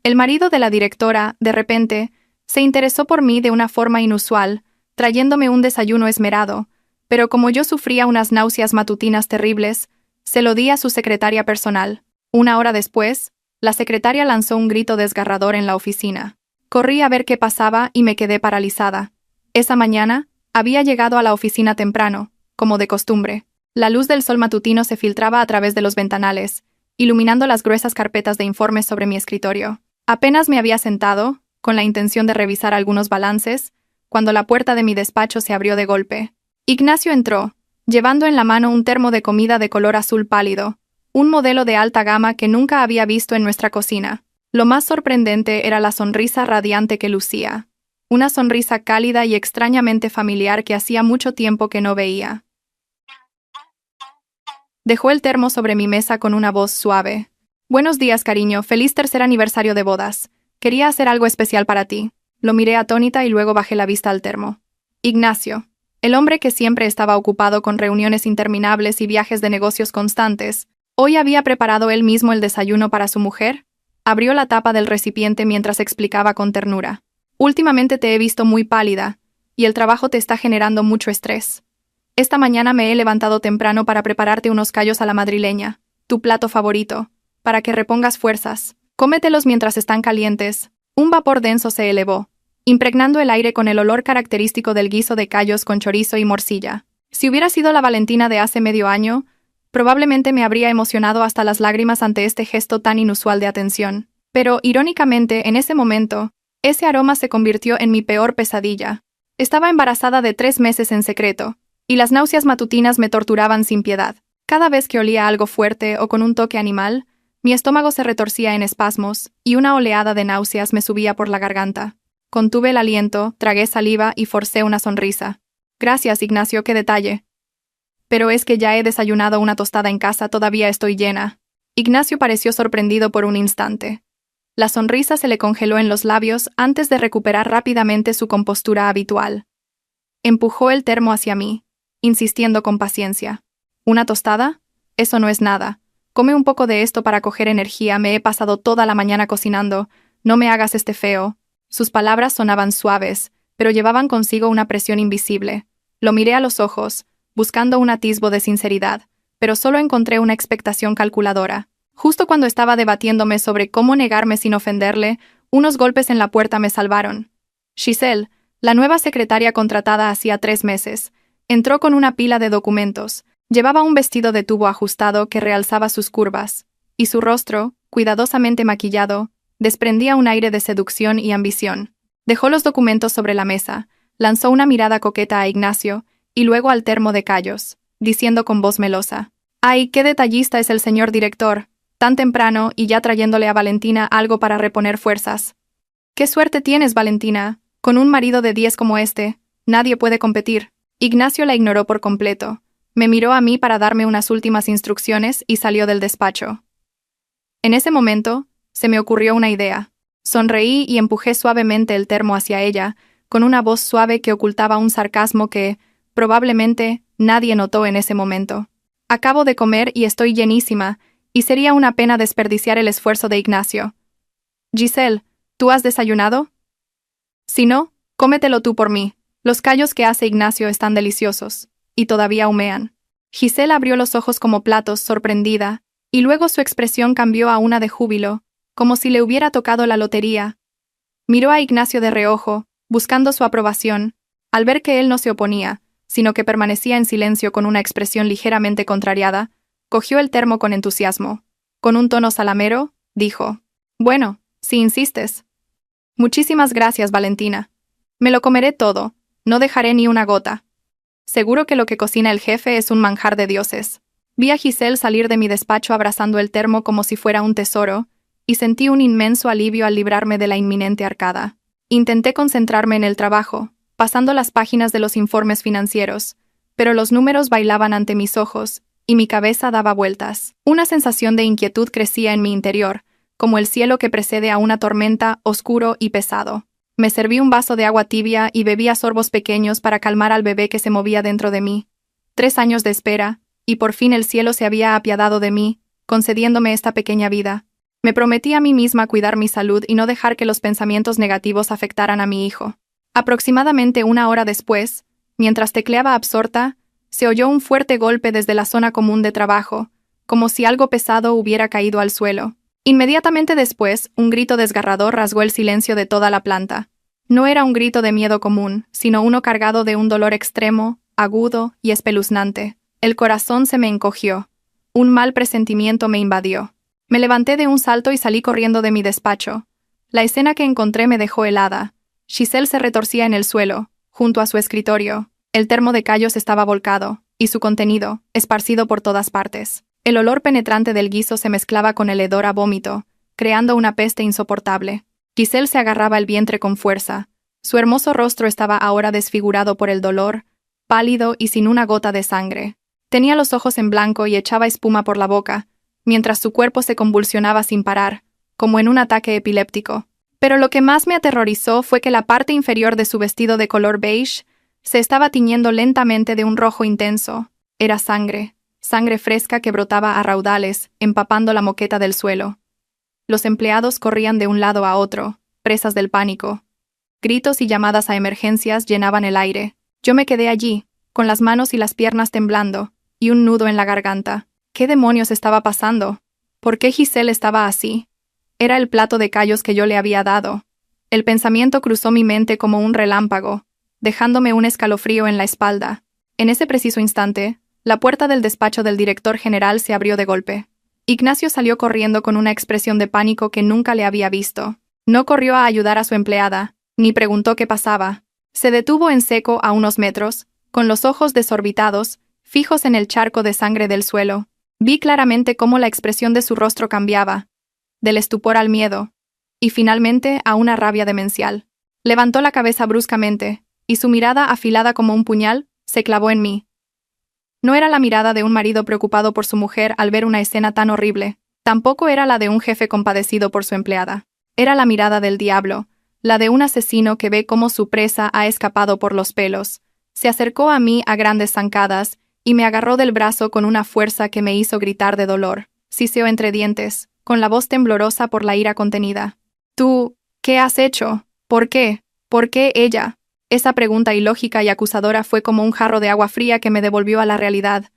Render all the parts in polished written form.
El marido de la directora, de repente, se interesó por mí de una forma inusual, trayéndome un desayuno esmerado, pero como yo sufría unas náuseas matutinas terribles, se lo di a su secretaria personal. Una hora después, la secretaria lanzó un grito desgarrador en la oficina. Corrí a ver qué pasaba y me quedé paralizada. Esa mañana, había llegado a la oficina temprano, como de costumbre. La luz del sol matutino se filtraba a través de los ventanales, iluminando las gruesas carpetas de informes sobre mi escritorio. Apenas me había sentado, con la intención de revisar algunos balances, cuando la puerta de mi despacho se abrió de golpe. Ignacio entró, llevando en la mano un termo de comida de color azul pálido, un modelo de alta gama que nunca había visto en nuestra cocina. Lo más sorprendente era la sonrisa radiante que lucía. Una sonrisa cálida y extrañamente familiar que hacía mucho tiempo que no veía. Dejó el termo sobre mi mesa con una voz suave. «Buenos días, cariño. Feliz tercer aniversario de bodas. Quería hacer algo especial para ti». Lo miré atónita y luego bajé la vista al termo. Ignacio, el hombre que siempre estaba ocupado con reuniones interminables y viajes de negocios constantes, ¿hoy había preparado él mismo el desayuno para su mujer? Abrió la tapa del recipiente mientras explicaba con ternura. «Últimamente te he visto muy pálida, y el trabajo te está generando mucho estrés. Esta mañana me he levantado temprano para prepararte unos callos a la madrileña, tu plato favorito, para que repongas fuerzas. Cómetelos mientras están calientes». Un vapor denso se elevó, impregnando el aire con el olor característico del guiso de callos con chorizo y morcilla. Si hubiera sido la Valentina de hace medio año, probablemente me habría emocionado hasta las lágrimas ante este gesto tan inusual de atención. Pero, irónicamente, en ese momento, ese aroma se convirtió en mi peor pesadilla. Estaba embarazada de 3 meses en secreto, y las náuseas matutinas me torturaban sin piedad. Cada vez que olía algo fuerte o con un toque animal, mi estómago se retorcía en espasmos, y una oleada de náuseas me subía por la garganta. Contuve el aliento, tragué saliva y forcé una sonrisa. «Gracias, Ignacio, qué detalle. Pero es que ya he desayunado una tostada en casa, todavía estoy llena». Ignacio pareció sorprendido por un instante. La sonrisa se le congeló en los labios antes de recuperar rápidamente su compostura habitual. Empujó el termo hacia mí, insistiendo con paciencia. «¿Una tostada? Eso no es nada. Come un poco de esto para coger energía, me he pasado toda la mañana cocinando, no me hagas este feo». Sus palabras sonaban suaves, pero llevaban consigo una presión invisible. Lo miré a los ojos, buscando un atisbo de sinceridad, pero solo encontré una expectación calculadora. Justo cuando estaba debatiéndome sobre cómo negarme sin ofenderle, unos golpes en la puerta me salvaron. Giselle, la nueva secretaria contratada hacía 3 meses, entró con una pila de documentos. Llevaba un vestido de tubo ajustado que realzaba sus curvas, y su rostro, cuidadosamente maquillado, desprendía un aire de seducción y ambición. Dejó los documentos sobre la mesa, lanzó una mirada coqueta a Ignacio, y luego al termo de callos, diciendo con voz melosa: «¡Ay, qué detallista es el señor director! Tan temprano y ya trayéndole a Valentina algo para reponer fuerzas. ¡Qué suerte tienes, Valentina! Con un marido de 10 como este, nadie puede competir». Ignacio la ignoró por completo. Me miró a mí para darme unas últimas instrucciones y salió del despacho. En ese momento, se me ocurrió una idea. Sonreí y empujé suavemente el termo hacia ella, con una voz suave que ocultaba un sarcasmo que, probablemente, nadie notó en ese momento. «Acabo de comer y estoy llenísima, y sería una pena desperdiciar el esfuerzo de Ignacio. Giselle, ¿tú has desayunado? Si no, cómetelo tú por mí. Los callos que hace Ignacio están deliciosos, y todavía humean». Giselle abrió los ojos como platos, sorprendida, y luego su expresión cambió a una de júbilo, como si le hubiera tocado la lotería. Miró a Ignacio de reojo, buscando su aprobación, al ver que él no se oponía, sino que permanecía en silencio con una expresión ligeramente contrariada. Cogió el termo con entusiasmo. Con un tono salamero, dijo: «Bueno, si insistes». «Muchísimas gracias, Valentina. Me lo comeré todo, no dejaré ni una gota. Seguro que lo que cocina el jefe es un manjar de dioses». Vi a Giselle salir de mi despacho abrazando el termo como si fuera un tesoro, y sentí un inmenso alivio al librarme de la inminente arcada. Intenté concentrarme en el trabajo, pasando las páginas de los informes financieros, pero los números bailaban ante mis ojos, y mi cabeza daba vueltas. Una sensación de inquietud crecía en mi interior, como el cielo que precede a una tormenta, oscuro y pesado. Me serví un vaso de agua tibia y bebí a sorbos pequeños para calmar al bebé que se movía dentro de mí. 3 años de espera, y por fin el cielo se había apiadado de mí, concediéndome esta pequeña vida. Me prometí a mí misma cuidar mi salud y no dejar que los pensamientos negativos afectaran a mi hijo. Aproximadamente 1 hora después, mientras tecleaba absorta, se oyó un fuerte golpe desde la zona común de trabajo, como si algo pesado hubiera caído al suelo. Inmediatamente después, un grito desgarrador rasgó el silencio de toda la planta. No era un grito de miedo común, sino uno cargado de un dolor extremo, agudo y espeluznante. El corazón se me encogió. Un mal presentimiento me invadió. Me levanté de un salto y salí corriendo de mi despacho. La escena que encontré me dejó helada. Giselle se retorcía en el suelo, junto a su escritorio. El termo de callos estaba volcado, y su contenido, esparcido por todas partes. El olor penetrante del guiso se mezclaba con el hedor a vómito, creando una peste insoportable. Giselle se agarraba el vientre con fuerza. Su hermoso rostro estaba ahora desfigurado por el dolor, pálido y sin una gota de sangre. Tenía los ojos en blanco y echaba espuma por la boca, mientras su cuerpo se convulsionaba sin parar, como en un ataque epiléptico. Pero lo que más me aterrorizó fue que la parte inferior de su vestido de color beige se estaba tiñendo lentamente de un rojo intenso. Era sangre, sangre fresca que brotaba a raudales, empapando la moqueta del suelo. Los empleados corrían de un lado a otro, presas del pánico. Gritos y llamadas a emergencias llenaban el aire. Yo me quedé allí, con las manos y las piernas temblando, y un nudo en la garganta. ¿Qué demonios estaba pasando? ¿Por qué Giselle estaba así? Era el plato de callos que yo le había dado. El pensamiento cruzó mi mente como un relámpago, dejándome un escalofrío en la espalda. En ese preciso instante, la puerta del despacho del director general se abrió de golpe. Ignacio salió corriendo con una expresión de pánico que nunca le había visto. No corrió a ayudar a su empleada, ni preguntó qué pasaba. Se detuvo en seco a unos metros, con los ojos desorbitados, fijos en el charco de sangre del suelo. Vi claramente cómo la expresión de su rostro cambiaba, del estupor al miedo, y finalmente a una rabia demencial. Levantó la cabeza bruscamente, y su mirada afilada como un puñal, se clavó en mí. No era la mirada de un marido preocupado por su mujer al ver una escena tan horrible, tampoco era la de un jefe compadecido por su empleada. Era la mirada del diablo, la de un asesino que ve cómo su presa ha escapado por los pelos. Se acercó a mí a grandes zancadas, y me agarró del brazo con una fuerza que me hizo gritar de dolor. Siseó entre dientes, con la voz temblorosa por la ira contenida. «Tú, ¿qué has hecho? ¿Por qué? ¿Por qué ella?» Esa pregunta ilógica y acusadora fue como un jarro de agua fría que me devolvió a la realidad.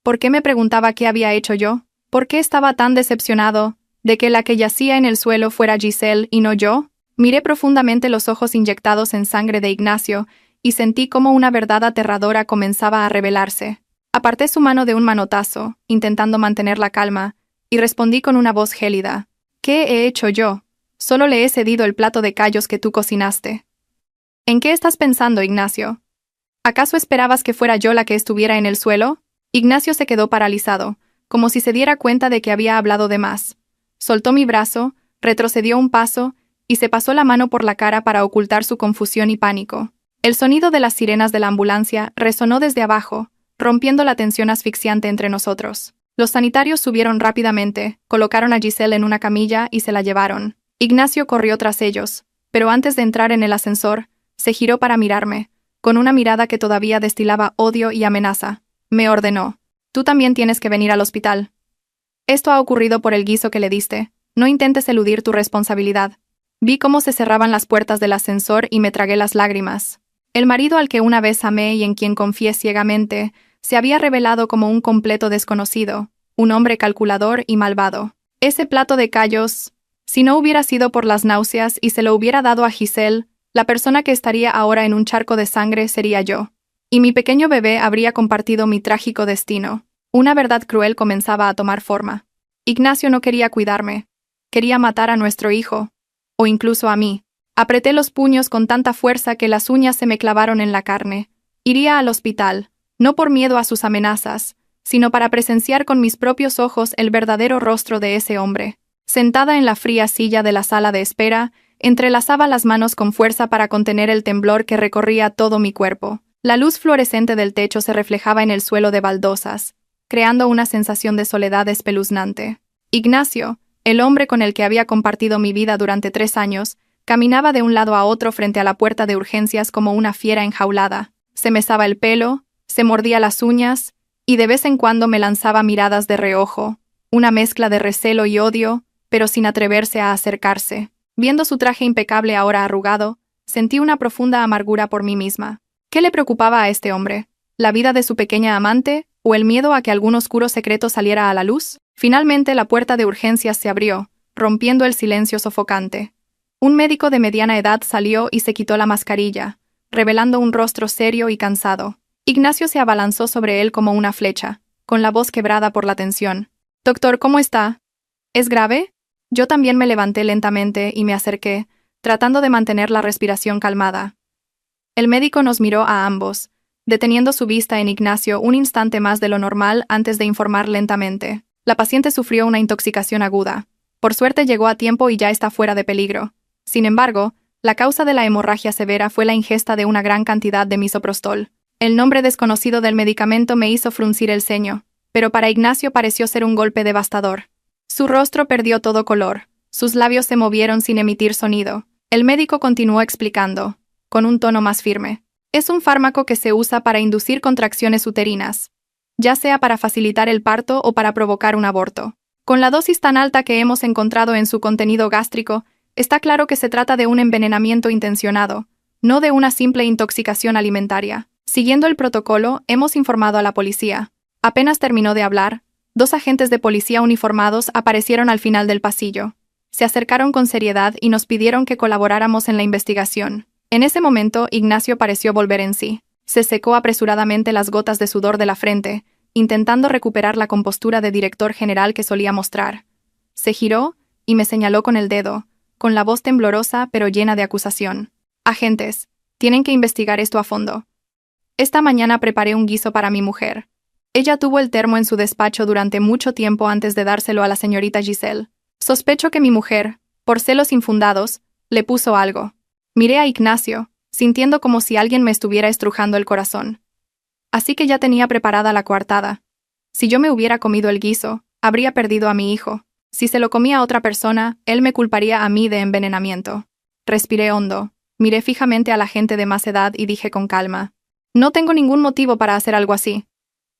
¿Por qué me preguntaba qué había hecho yo? ¿Por qué estaba tan decepcionado de que la que yacía en el suelo fuera Giselle y no yo? Miré profundamente los ojos inyectados en sangre de Ignacio y sentí como una verdad aterradora comenzaba a revelarse. Aparté su mano de un manotazo, intentando mantener la calma, y respondí con una voz gélida. «¿Qué he hecho yo? Solo le he cedido el plato de callos que tú cocinaste». «¿En qué estás pensando, Ignacio? ¿Acaso esperabas que fuera yo la que estuviera en el suelo?» Ignacio se quedó paralizado, como si se diera cuenta de que había hablado de más. Soltó mi brazo, retrocedió un paso, y se pasó la mano por la cara para ocultar su confusión y pánico. El sonido de las sirenas de la ambulancia resonó desde abajo, rompiendo la tensión asfixiante entre nosotros. Los sanitarios subieron rápidamente, colocaron a Giselle en una camilla y se la llevaron. Ignacio corrió tras ellos, pero antes de entrar en el ascensor, se giró para mirarme, con una mirada que todavía destilaba odio y amenaza. Me ordenó. «Tú también tienes que venir al hospital. Esto ha ocurrido por el guiso que le diste. No intentes eludir tu responsabilidad». Vi cómo se cerraban las puertas del ascensor y me tragué las lágrimas. El marido al que una vez amé y en quien confié ciegamente, se había revelado como un completo desconocido, un hombre calculador y malvado. Ese plato de callos, si no hubiera sido por las náuseas y se lo hubiera dado a Giselle, la persona que estaría ahora en un charco de sangre sería yo. Y mi pequeño bebé habría compartido mi trágico destino. Una verdad cruel comenzaba a tomar forma. Ignacio no quería cuidarme. Quería matar a nuestro hijo. O incluso a mí. Apreté los puños con tanta fuerza que las uñas se me clavaron en la carne. Iría al hospital, no por miedo a sus amenazas, sino para presenciar con mis propios ojos el verdadero rostro de ese hombre. Sentada en la fría silla de la sala de espera, entrelazaba las manos con fuerza para contener el temblor que recorría todo mi cuerpo. La luz fluorescente del techo se reflejaba en el suelo de baldosas, creando una sensación de soledad espeluznante. Ignacio, el hombre con el que había compartido mi vida durante 3 años, caminaba de un lado a otro frente a la puerta de urgencias como una fiera enjaulada. Se mesaba el pelo, se mordía las uñas, y de vez en cuando me lanzaba miradas de reojo, una mezcla de recelo y odio, pero sin atreverse a acercarse. Viendo su traje impecable ahora arrugado, sentí una profunda amargura por mí misma. ¿Qué le preocupaba a este hombre? ¿La vida de su pequeña amante o el miedo a que algún oscuro secreto saliera a la luz? Finalmente la puerta de urgencias se abrió, rompiendo el silencio sofocante. Un médico de mediana edad salió y se quitó la mascarilla, revelando un rostro serio y cansado. Ignacio se abalanzó sobre él como una flecha, con la voz quebrada por la tensión. «Doctor, ¿cómo está? ¿Es grave?» Yo también me levanté lentamente y me acerqué, tratando de mantener la respiración calmada. El médico nos miró a ambos, deteniendo su vista en Ignacio un instante más de lo normal antes de informar lentamente. La paciente sufrió una intoxicación aguda. Por suerte llegó a tiempo y ya está fuera de peligro. Sin embargo, la causa de la hemorragia severa fue la ingesta de una gran cantidad de misoprostol. El nombre desconocido del medicamento me hizo fruncir el ceño, pero para Ignacio pareció ser un golpe devastador. Su rostro perdió todo color, sus labios se movieron sin emitir sonido. El médico continuó explicando, con un tono más firme. Es un fármaco que se usa para inducir contracciones uterinas, ya sea para facilitar el parto o para provocar un aborto. Con la dosis tan alta que hemos encontrado en su contenido gástrico, está claro que se trata de un envenenamiento intencionado, no de una simple intoxicación alimentaria. Siguiendo el protocolo, hemos informado a la policía. Apenas terminó de hablar, 2 agentes de policía uniformados aparecieron al final del pasillo. Se acercaron con seriedad y nos pidieron que colaboráramos en la investigación. En ese momento, Ignacio pareció volver en sí. Se secó apresuradamente las gotas de sudor de la frente, intentando recuperar la compostura de director general que solía mostrar. Se giró y me señaló con el dedo, con la voz temblorosa pero llena de acusación. «Agentes, tienen que investigar esto a fondo. Esta mañana preparé un guiso para mi mujer. Ella tuvo el termo en su despacho durante mucho tiempo antes de dárselo a la señorita Giselle. Sospecho que mi mujer, por celos infundados, le puso algo». Miré a Ignacio, sintiendo como si alguien me estuviera estrujando el corazón. Así que ya tenía preparada la coartada. Si yo me hubiera comido el guiso, habría perdido a mi hijo. Si se lo comía a otra persona, él me culparía a mí de envenenamiento. Respiré hondo, miré fijamente a la gente de más edad y dije con calma: «No tengo ningún motivo para hacer algo así.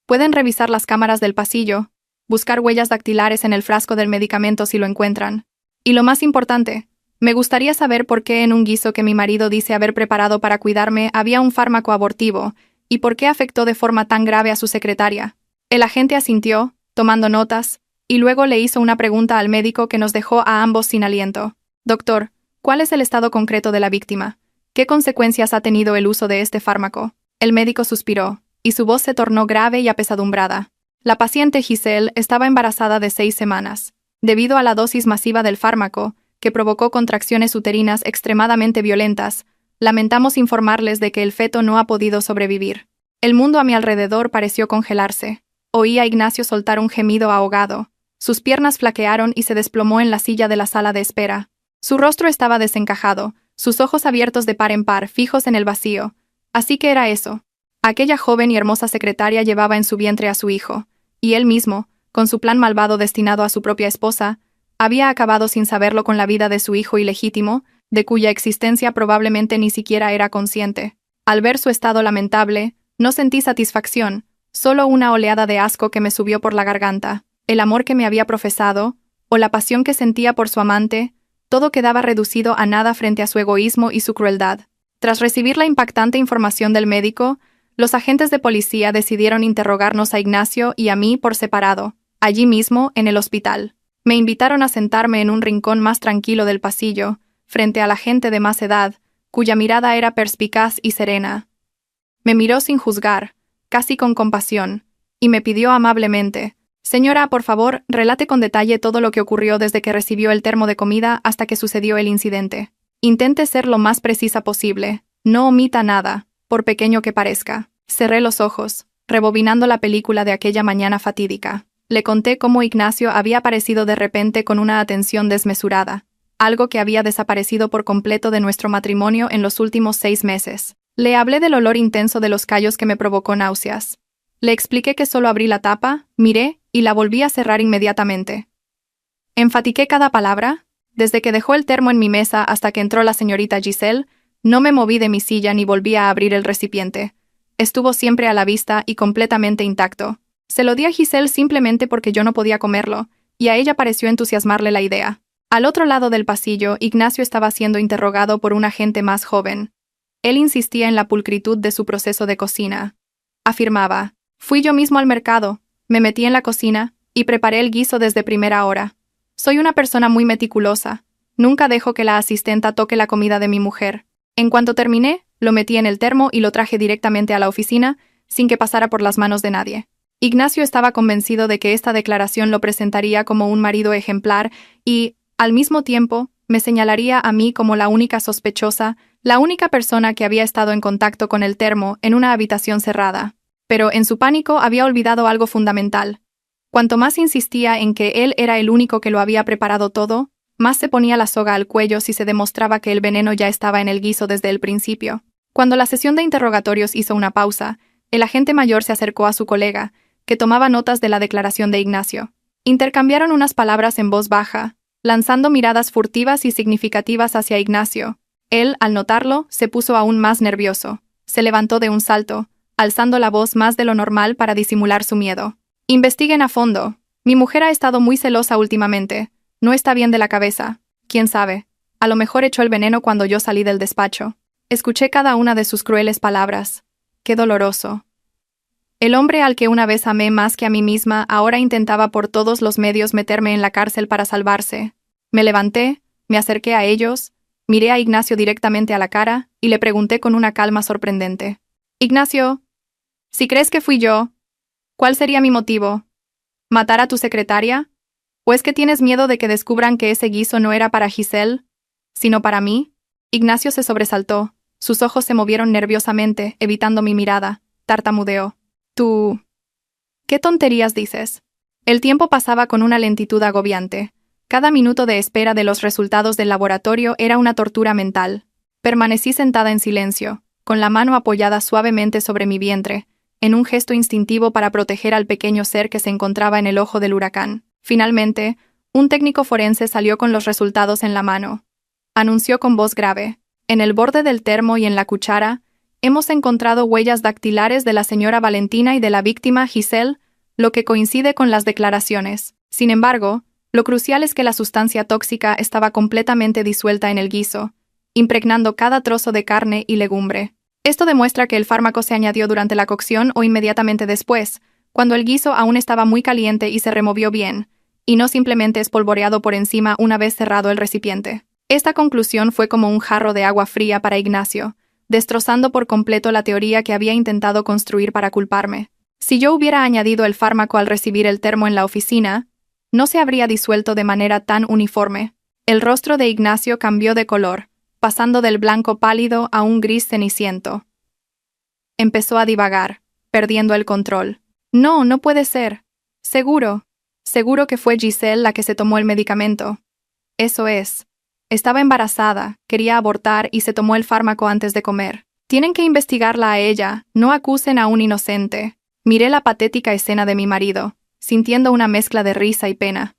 Pueden revisar las cámaras del pasillo, buscar huellas dactilares en el frasco del medicamento si lo encuentran. Y lo más importante, me gustaría saber por qué en un guiso que mi marido dice haber preparado para cuidarme había un fármaco abortivo, y por qué afectó de forma tan grave a su secretaria». El agente asintió, tomando notas, y luego le hizo una pregunta al médico que nos dejó a ambos sin aliento. «Doctor, ¿cuál es el estado concreto de la víctima? ¿Qué consecuencias ha tenido el uso de este fármaco?» El médico suspiró, y su voz se tornó grave y apesadumbrada. La paciente Giselle estaba embarazada de 6 semanas. Debido a la dosis masiva del fármaco, que provocó contracciones uterinas extremadamente violentas, lamentamos informarles de que el feto no ha podido sobrevivir. El mundo a mi alrededor pareció congelarse. Oí a Ignacio soltar un gemido ahogado. Sus piernas flaquearon y se desplomó en la silla de la sala de espera. Su rostro estaba desencajado, sus ojos abiertos de par en par, fijos en el vacío. Así que era eso. Aquella joven y hermosa secretaria llevaba en su vientre a su hijo, y él mismo, con su plan malvado destinado a su propia esposa, había acabado sin saberlo con la vida de su hijo ilegítimo, de cuya existencia probablemente ni siquiera era consciente. Al ver su estado lamentable, no sentí satisfacción, solo una oleada de asco que me subió por la garganta. El amor que me había profesado, o la pasión que sentía por su amante, todo quedaba reducido a nada frente a su egoísmo y su crueldad. Tras recibir la impactante información del médico, los agentes de policía decidieron interrogarnos a Ignacio y a mí por separado, allí mismo, en el hospital. Me invitaron a sentarme en un rincón más tranquilo del pasillo, frente a la gente de más edad, cuya mirada era perspicaz y serena. Me miró sin juzgar, casi con compasión, y me pidió amablemente: «Señora, por favor, relate con detalle todo lo que ocurrió desde que recibió el termo de comida hasta que sucedió el incidente. Intente ser lo más precisa posible, no omita nada, por pequeño que parezca». Cerré los ojos, rebobinando la película de aquella mañana fatídica. Le conté cómo Ignacio había aparecido de repente con una atención desmesurada, algo que había desaparecido por completo de nuestro matrimonio en los últimos 6 meses. Le hablé del olor intenso de los callos que me provocó náuseas. Le expliqué que solo abrí la tapa, miré y la volví a cerrar inmediatamente. Enfatiqué cada palabra. Desde que dejó el termo en mi mesa hasta que entró la señorita Giselle, no me moví de mi silla ni volví a abrir el recipiente. Estuvo siempre a la vista y completamente intacto. Se lo di a Giselle simplemente porque yo no podía comerlo, y a ella pareció entusiasmarle la idea. Al otro lado del pasillo, Ignacio estaba siendo interrogado por un agente más joven. Él insistía en la pulcritud de su proceso de cocina. Afirmaba: «Fui yo mismo al mercado, me metí en la cocina y preparé el guiso desde primera hora. Soy una persona muy meticulosa. Nunca dejo que la asistenta toque la comida de mi mujer. En cuanto terminé, lo metí en el termo y lo traje directamente a la oficina, sin que pasara por las manos de nadie». Ignacio estaba convencido de que esta declaración lo presentaría como un marido ejemplar y, al mismo tiempo, me señalaría a mí como la única sospechosa, la única persona que había estado en contacto con el termo en una habitación cerrada. Pero en su pánico había olvidado algo fundamental. Cuanto más insistía en que él era el único que lo había preparado todo, más se ponía la soga al cuello si se demostraba que el veneno ya estaba en el guiso desde el principio. Cuando la sesión de interrogatorios hizo una pausa, el agente mayor se acercó a su colega, que tomaba notas de la declaración de Ignacio. Intercambiaron unas palabras en voz baja, lanzando miradas furtivas y significativas hacia Ignacio. Él, al notarlo, se puso aún más nervioso. Se levantó de un salto, alzando la voz más de lo normal para disimular su miedo. «Investiguen a fondo. Mi mujer ha estado muy celosa últimamente. No está bien de la cabeza. ¿Quién sabe? A lo mejor echó el veneno cuando yo salí del despacho». Escuché cada una de sus crueles palabras. Qué doloroso. El hombre al que una vez amé más que a mí misma ahora intentaba por todos los medios meterme en la cárcel para salvarse. Me levanté, me acerqué a ellos, miré a Ignacio directamente a la cara y le pregunté con una calma sorprendente: «Ignacio, si crees que fui yo, ¿cuál sería mi motivo? ¿Matar a tu secretaria? ¿O es que tienes miedo de que descubran que ese guiso no era para Giselle, sino para mí?» Ignacio se sobresaltó, sus ojos se movieron nerviosamente, evitando mi mirada. Tartamudeó: «Tú... ¿Qué tonterías dices?» El tiempo pasaba con una lentitud agobiante. Cada minuto de espera de los resultados del laboratorio era una tortura mental. Permanecí sentada en silencio, con la mano apoyada suavemente sobre mi vientre, en un gesto instintivo para proteger al pequeño ser que se encontraba en el ojo del huracán. Finalmente, un técnico forense salió con los resultados en la mano. Anunció con voz grave: «En el borde del termo y en la cuchara, hemos encontrado huellas dactilares de la señora Valentina y de la víctima Giselle, lo que coincide con las declaraciones. Sin embargo, lo crucial es que la sustancia tóxica estaba completamente disuelta en el guiso, impregnando cada trozo de carne y legumbre. Esto demuestra que el fármaco se añadió durante la cocción o inmediatamente después, cuando el guiso aún estaba muy caliente y se removió bien, y no simplemente espolvoreado por encima una vez cerrado el recipiente». Esta conclusión fue como un jarro de agua fría para Ignacio, destrozando por completo la teoría que había intentado construir para culparme. Si yo hubiera añadido el fármaco al recibir el termo en la oficina, no se habría disuelto de manera tan uniforme. El rostro de Ignacio cambió de color, pasando del blanco pálido a un gris ceniciento. Empezó a divagar, perdiendo el control. «No, no puede ser. Seguro que fue Giselle la que se tomó el medicamento. Eso es. Estaba embarazada, quería abortar y se tomó el fármaco antes de comer. Tienen que investigarla a ella, no acusen a un inocente». Miré la patética escena de mi marido, sintiendo una mezcla de risa y pena.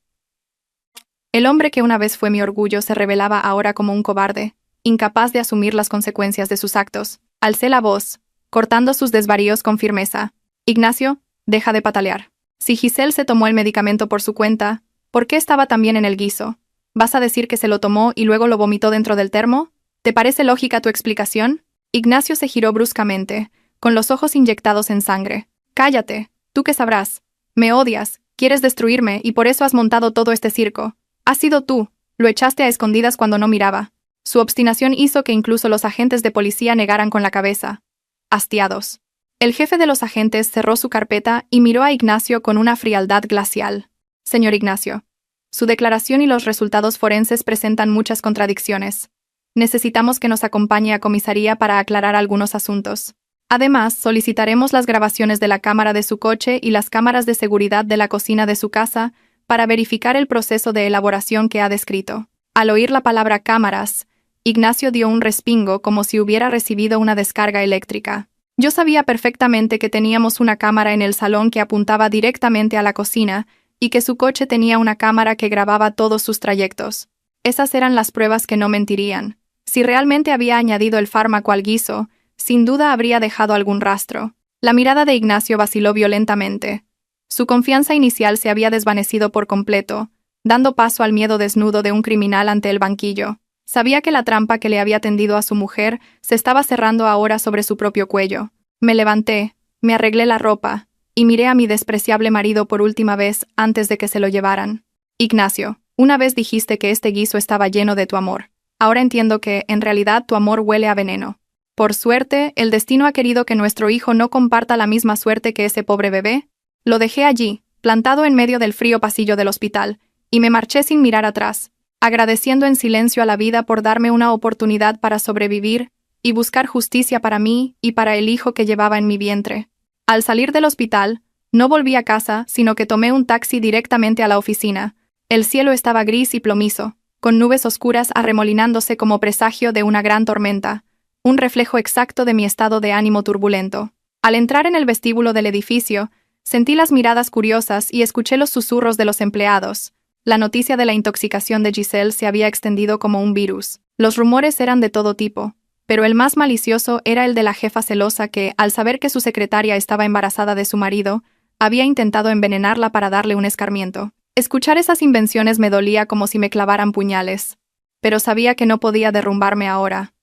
El hombre que una vez fue mi orgullo se revelaba ahora como un cobarde, incapaz de asumir las consecuencias de sus actos. Alcé la voz, cortando sus desvaríos con firmeza. «Ignacio, deja de patalear. Si Giselle se tomó el medicamento por su cuenta, ¿por qué estaba también en el guiso? ¿Vas a decir que se lo tomó y luego lo vomitó dentro del termo? ¿Te parece lógica tu explicación?» Ignacio se giró bruscamente, con los ojos inyectados en sangre. «Cállate, ¿tú qué sabrás? Me odias, quieres destruirme y por eso has montado todo este circo. Has sido tú, lo echaste a escondidas cuando no miraba». Su obstinación hizo que incluso los agentes de policía negaran con la cabeza, hastiados. El jefe de los agentes cerró su carpeta y miró a Ignacio con una frialdad glacial. «Señor Ignacio, su declaración y los resultados forenses presentan muchas contradicciones. Necesitamos que nos acompañe a comisaría para aclarar algunos asuntos. Además, solicitaremos las grabaciones de la cámara de su coche y las cámaras de seguridad de la cocina de su casa para verificar el proceso de elaboración que ha descrito». Al oír la palabra cámaras, Ignacio dio un respingo como si hubiera recibido una descarga eléctrica. Yo sabía perfectamente que teníamos una cámara en el salón que apuntaba directamente a la cocina y que su coche tenía una cámara que grababa todos sus trayectos. Esas eran las pruebas que no mentirían. Si realmente había añadido el fármaco al guiso, sin duda habría dejado algún rastro. La mirada de Ignacio vaciló violentamente. Su confianza inicial se había desvanecido por completo, dando paso al miedo desnudo de un criminal ante el banquillo. Sabía que la trampa que le había tendido a su mujer se estaba cerrando ahora sobre su propio cuello. Me levanté, me arreglé la ropa, y miré a mi despreciable marido por última vez antes de que se lo llevaran. Ignacio, una vez dijiste que este guiso estaba lleno de tu amor. Ahora entiendo que, en realidad, tu amor huele a veneno. Por suerte, el destino ha querido que nuestro hijo no comparta la misma suerte que ese pobre bebé. Lo dejé allí, plantado en medio del frío pasillo del hospital, y me marché sin mirar atrás, agradeciendo en silencio a la vida por darme una oportunidad para sobrevivir y buscar justicia para mí y para el hijo que llevaba en mi vientre. Al salir del hospital, no volví a casa, sino que tomé un taxi directamente a la oficina. El cielo estaba gris y plomizo, con nubes oscuras arremolinándose como presagio de una gran tormenta, un reflejo exacto de mi estado de ánimo turbulento. Al entrar en el vestíbulo del edificio, sentí las miradas curiosas y escuché los susurros de los empleados. La noticia de la intoxicación de Giselle se había extendido como un virus. Los rumores eran de todo tipo, pero el más malicioso era el de la jefa celosa que, al saber que su secretaria estaba embarazada de su marido, había intentado envenenarla para darle un escarmiento. Escuchar esas invenciones me dolía como si me clavaran puñales, pero sabía que no podía derrumbarme ahora.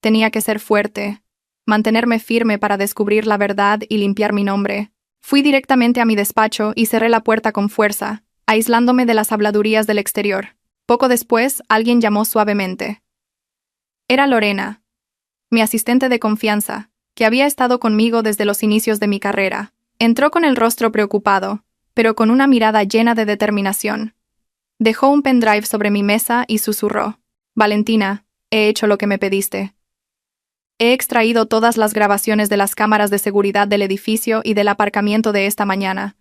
Tenía que ser fuerte, mantenerme firme para descubrir la verdad y limpiar mi nombre. Fui directamente a mi despacho y cerré la puerta con fuerza, aislándome de las habladurías del exterior. Poco después, alguien llamó suavemente. Era Lorena, mi asistente de confianza, que había estado conmigo desde los inicios de mi carrera. Entró con el rostro preocupado, pero con una mirada llena de determinación. Dejó un pendrive sobre mi mesa y susurró. Valentina, he hecho lo que me pediste. He extraído todas las grabaciones de las cámaras de seguridad del edificio y del aparcamiento de esta mañana.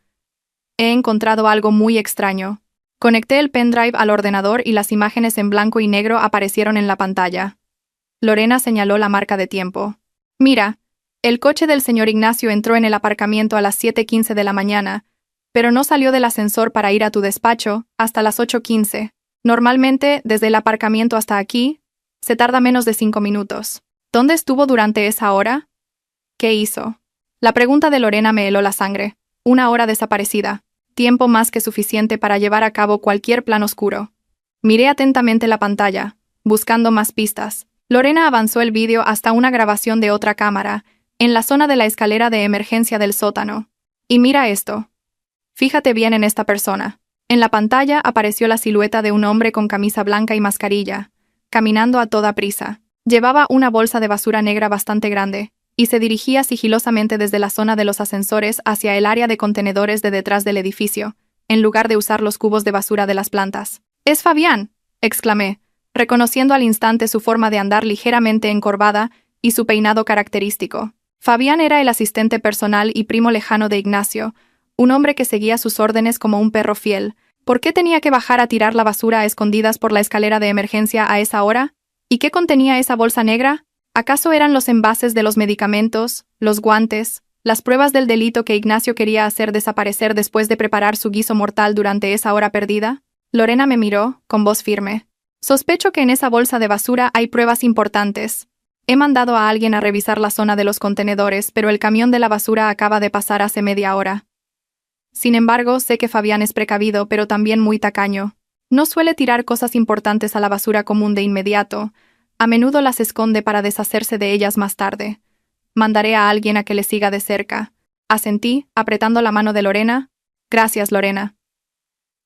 He encontrado algo muy extraño. Conecté el pendrive al ordenador y las imágenes en blanco y negro aparecieron en la pantalla. Lorena señaló la marca de tiempo. Mira, el coche del señor Ignacio entró en el aparcamiento a las 7:15 de la mañana, pero no salió del ascensor para ir a tu despacho hasta las 8:15. Normalmente, desde el aparcamiento hasta aquí, se tarda menos de 5 minutos. ¿Dónde estuvo durante esa hora? ¿Qué hizo? La pregunta de Lorena me heló la sangre. 1 hora desaparecida. Tiempo más que suficiente para llevar a cabo cualquier plan oscuro. Miré atentamente la pantalla, buscando más pistas. Lorena avanzó el vídeo hasta una grabación de otra cámara, en la zona de la escalera de emergencia del sótano. Y mira esto. Fíjate bien en esta persona. En la pantalla apareció la silueta de un hombre con camisa blanca y mascarilla, caminando a toda prisa. Llevaba una bolsa de basura negra bastante grande, y se dirigía sigilosamente desde la zona de los ascensores hacia el área de contenedores de detrás del edificio, en lugar de usar los cubos de basura de las plantas. «¡Es Fabián!», exclamé, reconociendo al instante su forma de andar ligeramente encorvada y su peinado característico. Fabián era el asistente personal y primo lejano de Ignacio, un hombre que seguía sus órdenes como un perro fiel. ¿Por qué tenía que bajar a tirar la basura a escondidas por la escalera de emergencia a esa hora? ¿Y qué contenía esa bolsa negra? ¿Acaso eran los envases de los medicamentos, los guantes, las pruebas del delito que Ignacio quería hacer desaparecer después de preparar su guiso mortal durante esa hora perdida? Lorena me miró, con voz firme. Sospecho que en esa bolsa de basura hay pruebas importantes. He mandado a alguien a revisar la zona de los contenedores, pero el camión de la basura acaba de pasar hace media hora. Sin embargo, sé que Fabián es precavido, pero también muy tacaño. No suele tirar cosas importantes a la basura común de inmediato. A menudo las esconde para deshacerse de ellas más tarde. Mandaré a alguien a que le siga de cerca. Asentí, apretando la mano de Lorena. Gracias, Lorena.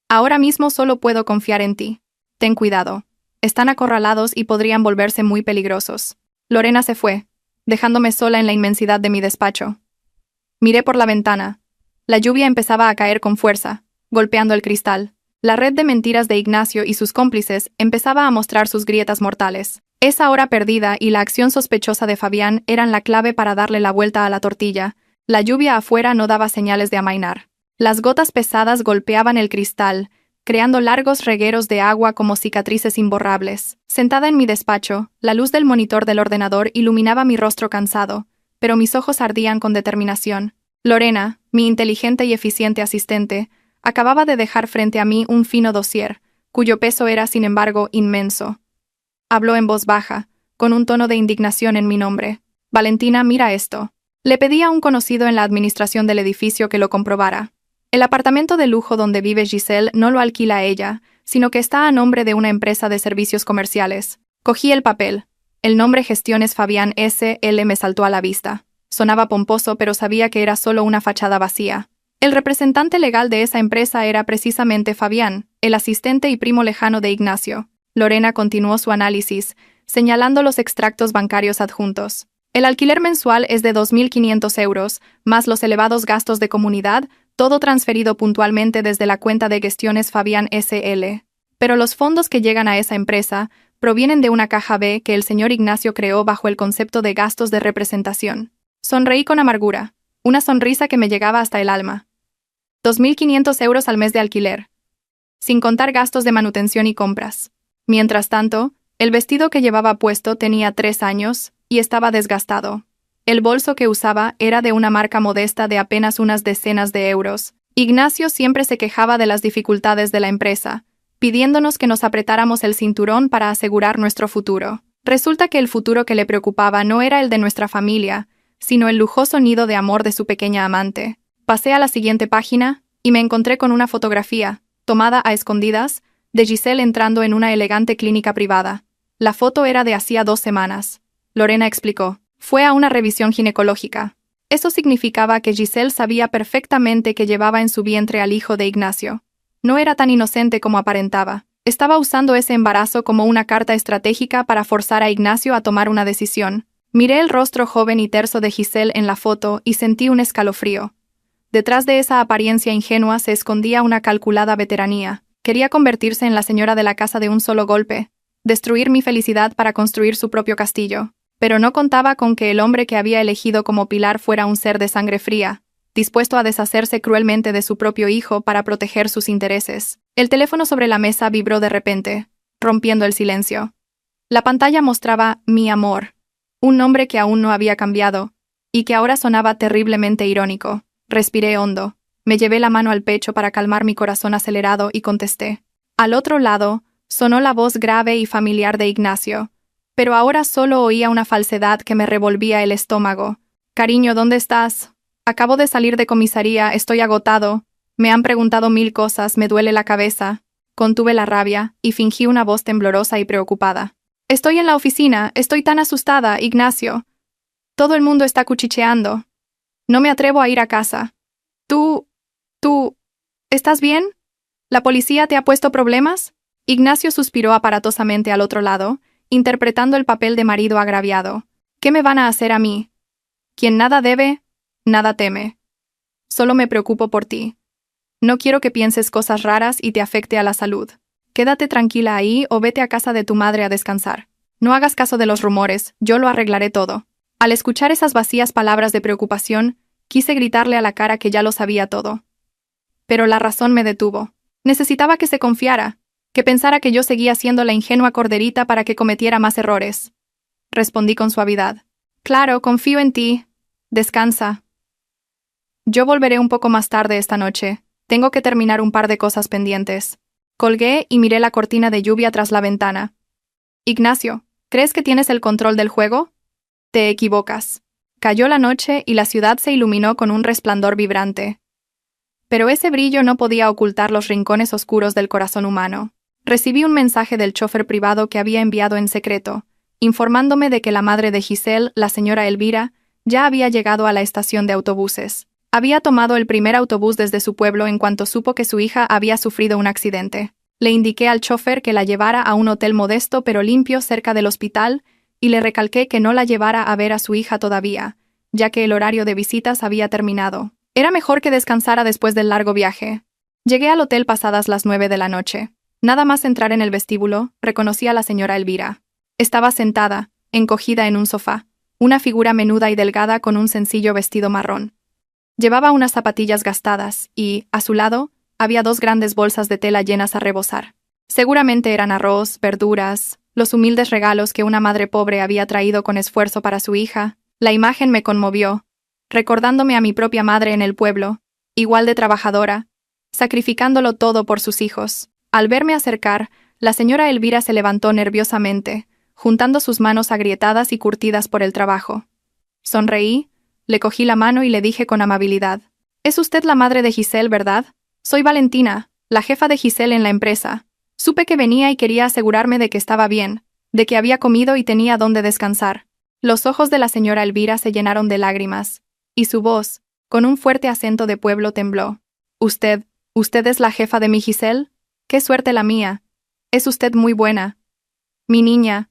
Ahora mismo solo puedo confiar en ti. Ten cuidado. Están acorralados y podrían volverse muy peligrosos. Lorena se fue, dejándome sola en la inmensidad de mi despacho. Miré por la ventana. La lluvia empezaba a caer con fuerza, golpeando el cristal. La red de mentiras de Ignacio y sus cómplices empezaba a mostrar sus grietas mortales. Esa hora perdida y la acción sospechosa de Fabián eran la clave para darle la vuelta a la tortilla. La lluvia afuera no daba señales de amainar. Las gotas pesadas golpeaban el cristal, creando largos regueros de agua como cicatrices imborrables. Sentada en mi despacho, la luz del monitor del ordenador iluminaba mi rostro cansado, pero mis ojos ardían con determinación. Lorena, mi inteligente y eficiente asistente, acababa de dejar frente a mí un fino dossier, cuyo peso era, sin embargo, inmenso. Habló en voz baja, con un tono de indignación en mi nombre. «Valentina, mira esto». Le pedí a un conocido en la administración del edificio que lo comprobara. El apartamento de lujo donde vive Giselle no lo alquila ella, sino que está a nombre de una empresa de servicios comerciales. Cogí el papel. El nombre Gestiones Fabián S.L. me saltó a la vista. Sonaba pomposo, pero sabía que era solo una fachada vacía. El representante legal de esa empresa era precisamente Fabián, el asistente y primo lejano de Ignacio. Lorena continuó su análisis, señalando los extractos bancarios adjuntos. El alquiler mensual es de 2.500 euros, más los elevados gastos de comunidad, todo transferido puntualmente desde la cuenta de Gestiones Fabián S.L. Pero los fondos que llegan a esa empresa provienen de una caja B que el señor Ignacio creó bajo el concepto de gastos de representación. Sonreí con amargura, una sonrisa que me llegaba hasta el alma. 2.500 euros al mes de alquiler, sin contar gastos de manutención y compras. Mientras tanto, el vestido que llevaba puesto tenía 3 años y estaba desgastado. El bolso que usaba era de una marca modesta de apenas unas decenas de euros. Ignacio siempre se quejaba de las dificultades de la empresa, pidiéndonos que nos apretáramos el cinturón para asegurar nuestro futuro. Resulta que el futuro que le preocupaba no era el de nuestra familia, sino el lujoso nido de amor de su pequeña amante. Pasé a la siguiente página y me encontré con una fotografía, tomada a escondidas, de Giselle entrando en una elegante clínica privada. La foto era de hacía 2 semanas. Lorena explicó. Fue a una revisión ginecológica. Eso significaba que Giselle sabía perfectamente que llevaba en su vientre al hijo de Ignacio. No era tan inocente como aparentaba. Estaba usando ese embarazo como una carta estratégica para forzar a Ignacio a tomar una decisión. Miré el rostro joven y terso de Giselle en la foto y sentí un escalofrío. Detrás de esa apariencia ingenua se escondía una calculada veteranía. Quería convertirse en la señora de la casa de un solo golpe, destruir mi felicidad para construir su propio castillo. Pero no contaba con que el hombre que había elegido como pilar fuera un ser de sangre fría, dispuesto a deshacerse cruelmente de su propio hijo para proteger sus intereses. El teléfono sobre la mesa vibró de repente, rompiendo el silencio. La pantalla mostraba «Mi amor», un nombre que aún no había cambiado, y que ahora sonaba terriblemente irónico. Respiré hondo, me llevé la mano al pecho para calmar mi corazón acelerado y contesté. Al otro lado, sonó la voz grave y familiar de Ignacio, pero ahora solo oía una falsedad que me revolvía el estómago. «Cariño, ¿dónde estás? Acabo de salir de comisaría, estoy agotado. Me han preguntado 1000 cosas, me duele la cabeza». Contuve la rabia y fingí una voz temblorosa y preocupada. «Estoy en la oficina, estoy tan asustada, Ignacio. Todo el mundo está cuchicheando. No me atrevo a ir a casa. ¿Tú... ¿estás bien? ¿La policía te ha puesto problemas?» Ignacio suspiró aparatosamente al otro lado, interpretando el papel de marido agraviado. «¿Qué me van a hacer a mí? Quien nada debe, nada teme. Solo me preocupo por ti. No quiero que pienses cosas raras y te afecte a la salud. Quédate tranquila ahí o vete a casa de tu madre a descansar. No hagas caso de los rumores, yo lo arreglaré todo». Al escuchar esas vacías palabras de preocupación, quise gritarle a la cara que ya lo sabía todo. Pero la razón me detuvo. Necesitaba que se confiara, que pensara que yo seguía siendo la ingenua corderita para que cometiera más errores. Respondí con suavidad. «Claro, confío en ti. Descansa. Yo volveré un poco más tarde esta noche. Tengo que terminar un par de cosas pendientes». Colgué y miré la cortina de lluvia tras la ventana. «Ignacio, ¿crees que tienes el control del juego? Te equivocas». Cayó la noche y la ciudad se iluminó con un resplandor vibrante. Pero ese brillo no podía ocultar los rincones oscuros del corazón humano. Recibí un mensaje del chofer privado que había enviado en secreto, informándome de que la madre de Giselle, la señora Elvira, ya había llegado a la estación de autobuses. Había tomado el primer autobús desde su pueblo en cuanto supo que su hija había sufrido un accidente. Le indiqué al chofer que la llevara a un hotel modesto pero limpio cerca del hospital y le recalqué que no la llevara a ver a su hija todavía, ya que el horario de visitas había terminado. Era mejor que descansara después del largo viaje. Llegué al hotel pasadas las 9 de la noche. Nada más entrar en el vestíbulo, reconocí a la señora Elvira. Estaba sentada, encogida en un sofá, una figura menuda y delgada con un sencillo vestido marrón. Llevaba unas zapatillas gastadas y, a su lado, había 2 grandes bolsas de tela llenas a rebosar. Seguramente eran arroz, verduras, los humildes regalos que una madre pobre había traído con esfuerzo para su hija. La imagen me conmovió, recordándome a mi propia madre en el pueblo, igual de trabajadora, sacrificándolo todo por sus hijos. Al verme acercar, la señora Elvira se levantó nerviosamente, juntando sus manos agrietadas y curtidas por el trabajo. Sonreí, le cogí la mano y le dije con amabilidad: «Es usted la madre de Giselle, ¿verdad? Soy Valentina, la jefa de Giselle en la empresa. Supe que venía y quería asegurarme de que estaba bien, de que había comido y tenía dónde descansar. Los ojos de la señora Elvira se llenaron de lágrimas, y su voz, con un fuerte acento de pueblo, tembló. ¿Usted es la jefa de mi Giselle? ¡Qué suerte la mía! Es usted muy buena. Mi niña.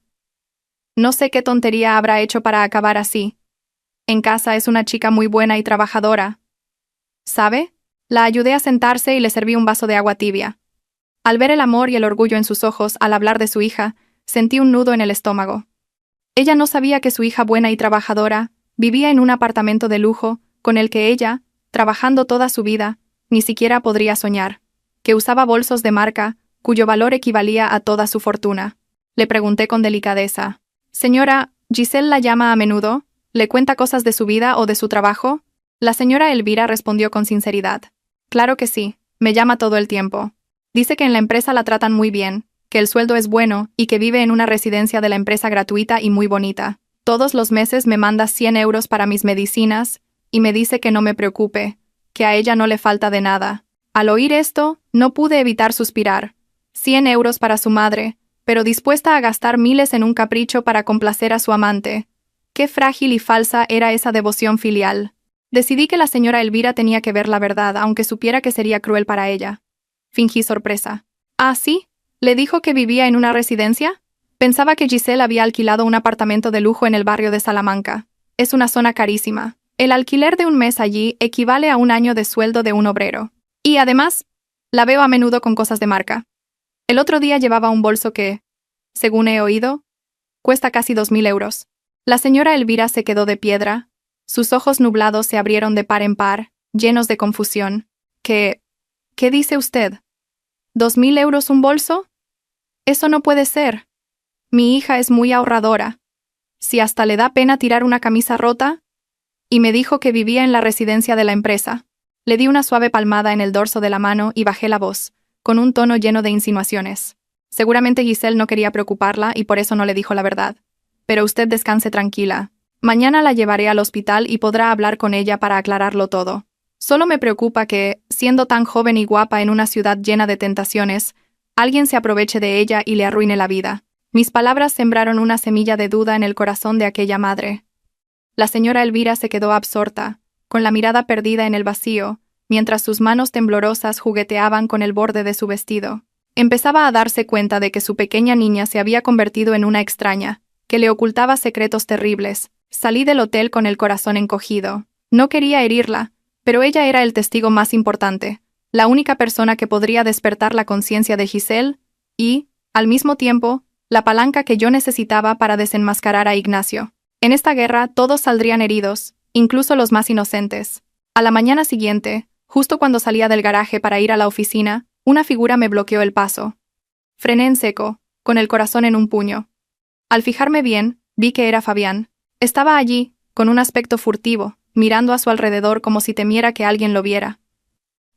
No sé qué tontería habrá hecho para acabar así. En casa es una chica muy buena y trabajadora. ¿Sabe? La ayudé a sentarse y le serví un vaso de agua tibia. Al ver el amor y el orgullo en sus ojos al hablar de su hija, sentí un nudo en el estómago. Ella no sabía que su hija buena y trabajadora vivía en un apartamento de lujo con el que ella, trabajando toda su vida, ni siquiera podría soñar, que usaba bolsos de marca cuyo valor equivalía a toda su fortuna. Le pregunté con delicadeza: «Señora, ¿Giselle la llama a menudo? ¿Le cuenta cosas de su vida o de su trabajo?» La señora Elvira respondió con sinceridad: «Claro que sí, me llama todo el tiempo. Dice que en la empresa la tratan muy bien, que el sueldo es bueno y que vive en una residencia de la empresa gratuita y muy bonita. Todos los meses me manda 100 euros para mis medicinas y me dice que no me preocupe, que a ella no le falta de nada». Al oír esto, no pude evitar suspirar. 100 euros para su madre, pero dispuesta a gastar miles en un capricho para complacer a su amante. Qué frágil y falsa era esa devoción filial. Decidí que la señora Elvira tenía que ver la verdad, aunque supiera que sería cruel para ella. Fingí sorpresa. «¿Ah, sí? ¿Le dijo que vivía en una residencia?» Pensaba que Giselle había alquilado un apartamento de lujo en el barrio de Salamanca. Es una zona carísima. El alquiler de un mes allí equivale a un año de sueldo de un obrero. Y además, la veo a menudo con cosas de marca. El otro día llevaba un bolso que, según he oído, cuesta casi 2000 euros. La señora Elvira se quedó de piedra. Sus ojos nublados se abrieron de par en par, llenos de confusión. ¿Qué dice usted? ¿2000 euros un bolso? Eso no puede ser. Mi hija es muy ahorradora. Si hasta le da pena tirar una camisa rota. Y me dijo que vivía en la residencia de la empresa. Le di una suave palmada en el dorso de la mano y bajé la voz, con un tono lleno de insinuaciones. Seguramente Giselle no quería preocuparla y por eso no le dijo la verdad. Pero usted descanse tranquila. Mañana la llevaré al hospital y podrá hablar con ella para aclararlo todo. Solo me preocupa que, siendo tan joven y guapa en una ciudad llena de tentaciones, alguien se aproveche de ella y le arruine la vida. Mis palabras sembraron una semilla de duda en el corazón de aquella madre. La señora Elvira se quedó absorta, con la mirada perdida en el vacío, mientras sus manos temblorosas jugueteaban con el borde de su vestido. Empezaba a darse cuenta de que su pequeña niña se había convertido en una extraña, que le ocultaba secretos terribles. Salí del hotel con el corazón encogido. No quería herirla, pero ella era el testigo más importante, la única persona que podría despertar la conciencia de Giselle y, al mismo tiempo, la palanca que yo necesitaba para desenmascarar a Ignacio. En esta guerra todos saldrían heridos, incluso los más inocentes. A la mañana siguiente, justo cuando salía del garaje para ir a la oficina, una figura me bloqueó el paso. Frené en seco, con el corazón en un puño. Al fijarme bien, vi que era Fabián. Estaba allí, con un aspecto furtivo, mirando a su alrededor como si temiera que alguien lo viera.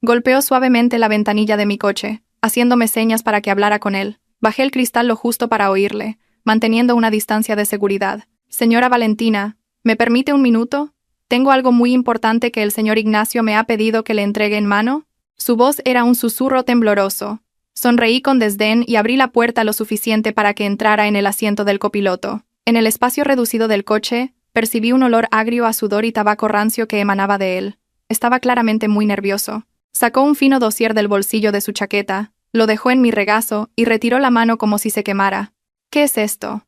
Golpeó suavemente la ventanilla de mi coche, haciéndome señas para que hablara con él. Bajé el cristal lo justo para oírle, manteniendo una distancia de seguridad. «Señora Valentina, ¿me permite un minuto? Tengo algo muy importante que el señor Ignacio me ha pedido que le entregue en mano». Su voz era un susurro tembloroso. Sonreí con desdén y abrí la puerta lo suficiente para que entrara en el asiento del copiloto. En el espacio reducido del coche, percibí un olor agrio a sudor y tabaco rancio que emanaba de él. Estaba claramente muy nervioso. Sacó un fino dossier del bolsillo de su chaqueta, lo dejó en mi regazo y retiró la mano como si se quemara. «¿Qué es esto?»,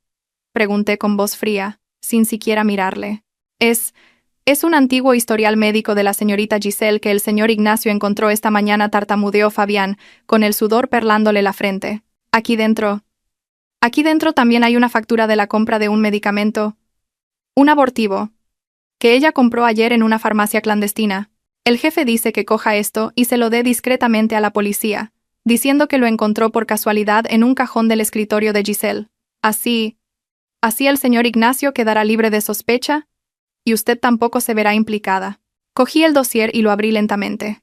pregunté con voz fría, sin siquiera mirarle. Es un antiguo historial médico de la señorita Giselle que el señor Ignacio encontró esta mañana», tartamudeó Fabián, con el sudor perlándole la frente. Aquí dentro también hay una factura de la compra de un medicamento, un abortivo, que ella compró ayer en una farmacia clandestina. El jefe dice que coja esto y se lo dé discretamente a la policía, diciendo que lo encontró por casualidad en un cajón del escritorio de Giselle. Así el señor Ignacio quedará libre de sospecha y usted tampoco se verá implicada. Cogí el dossier y lo abrí lentamente.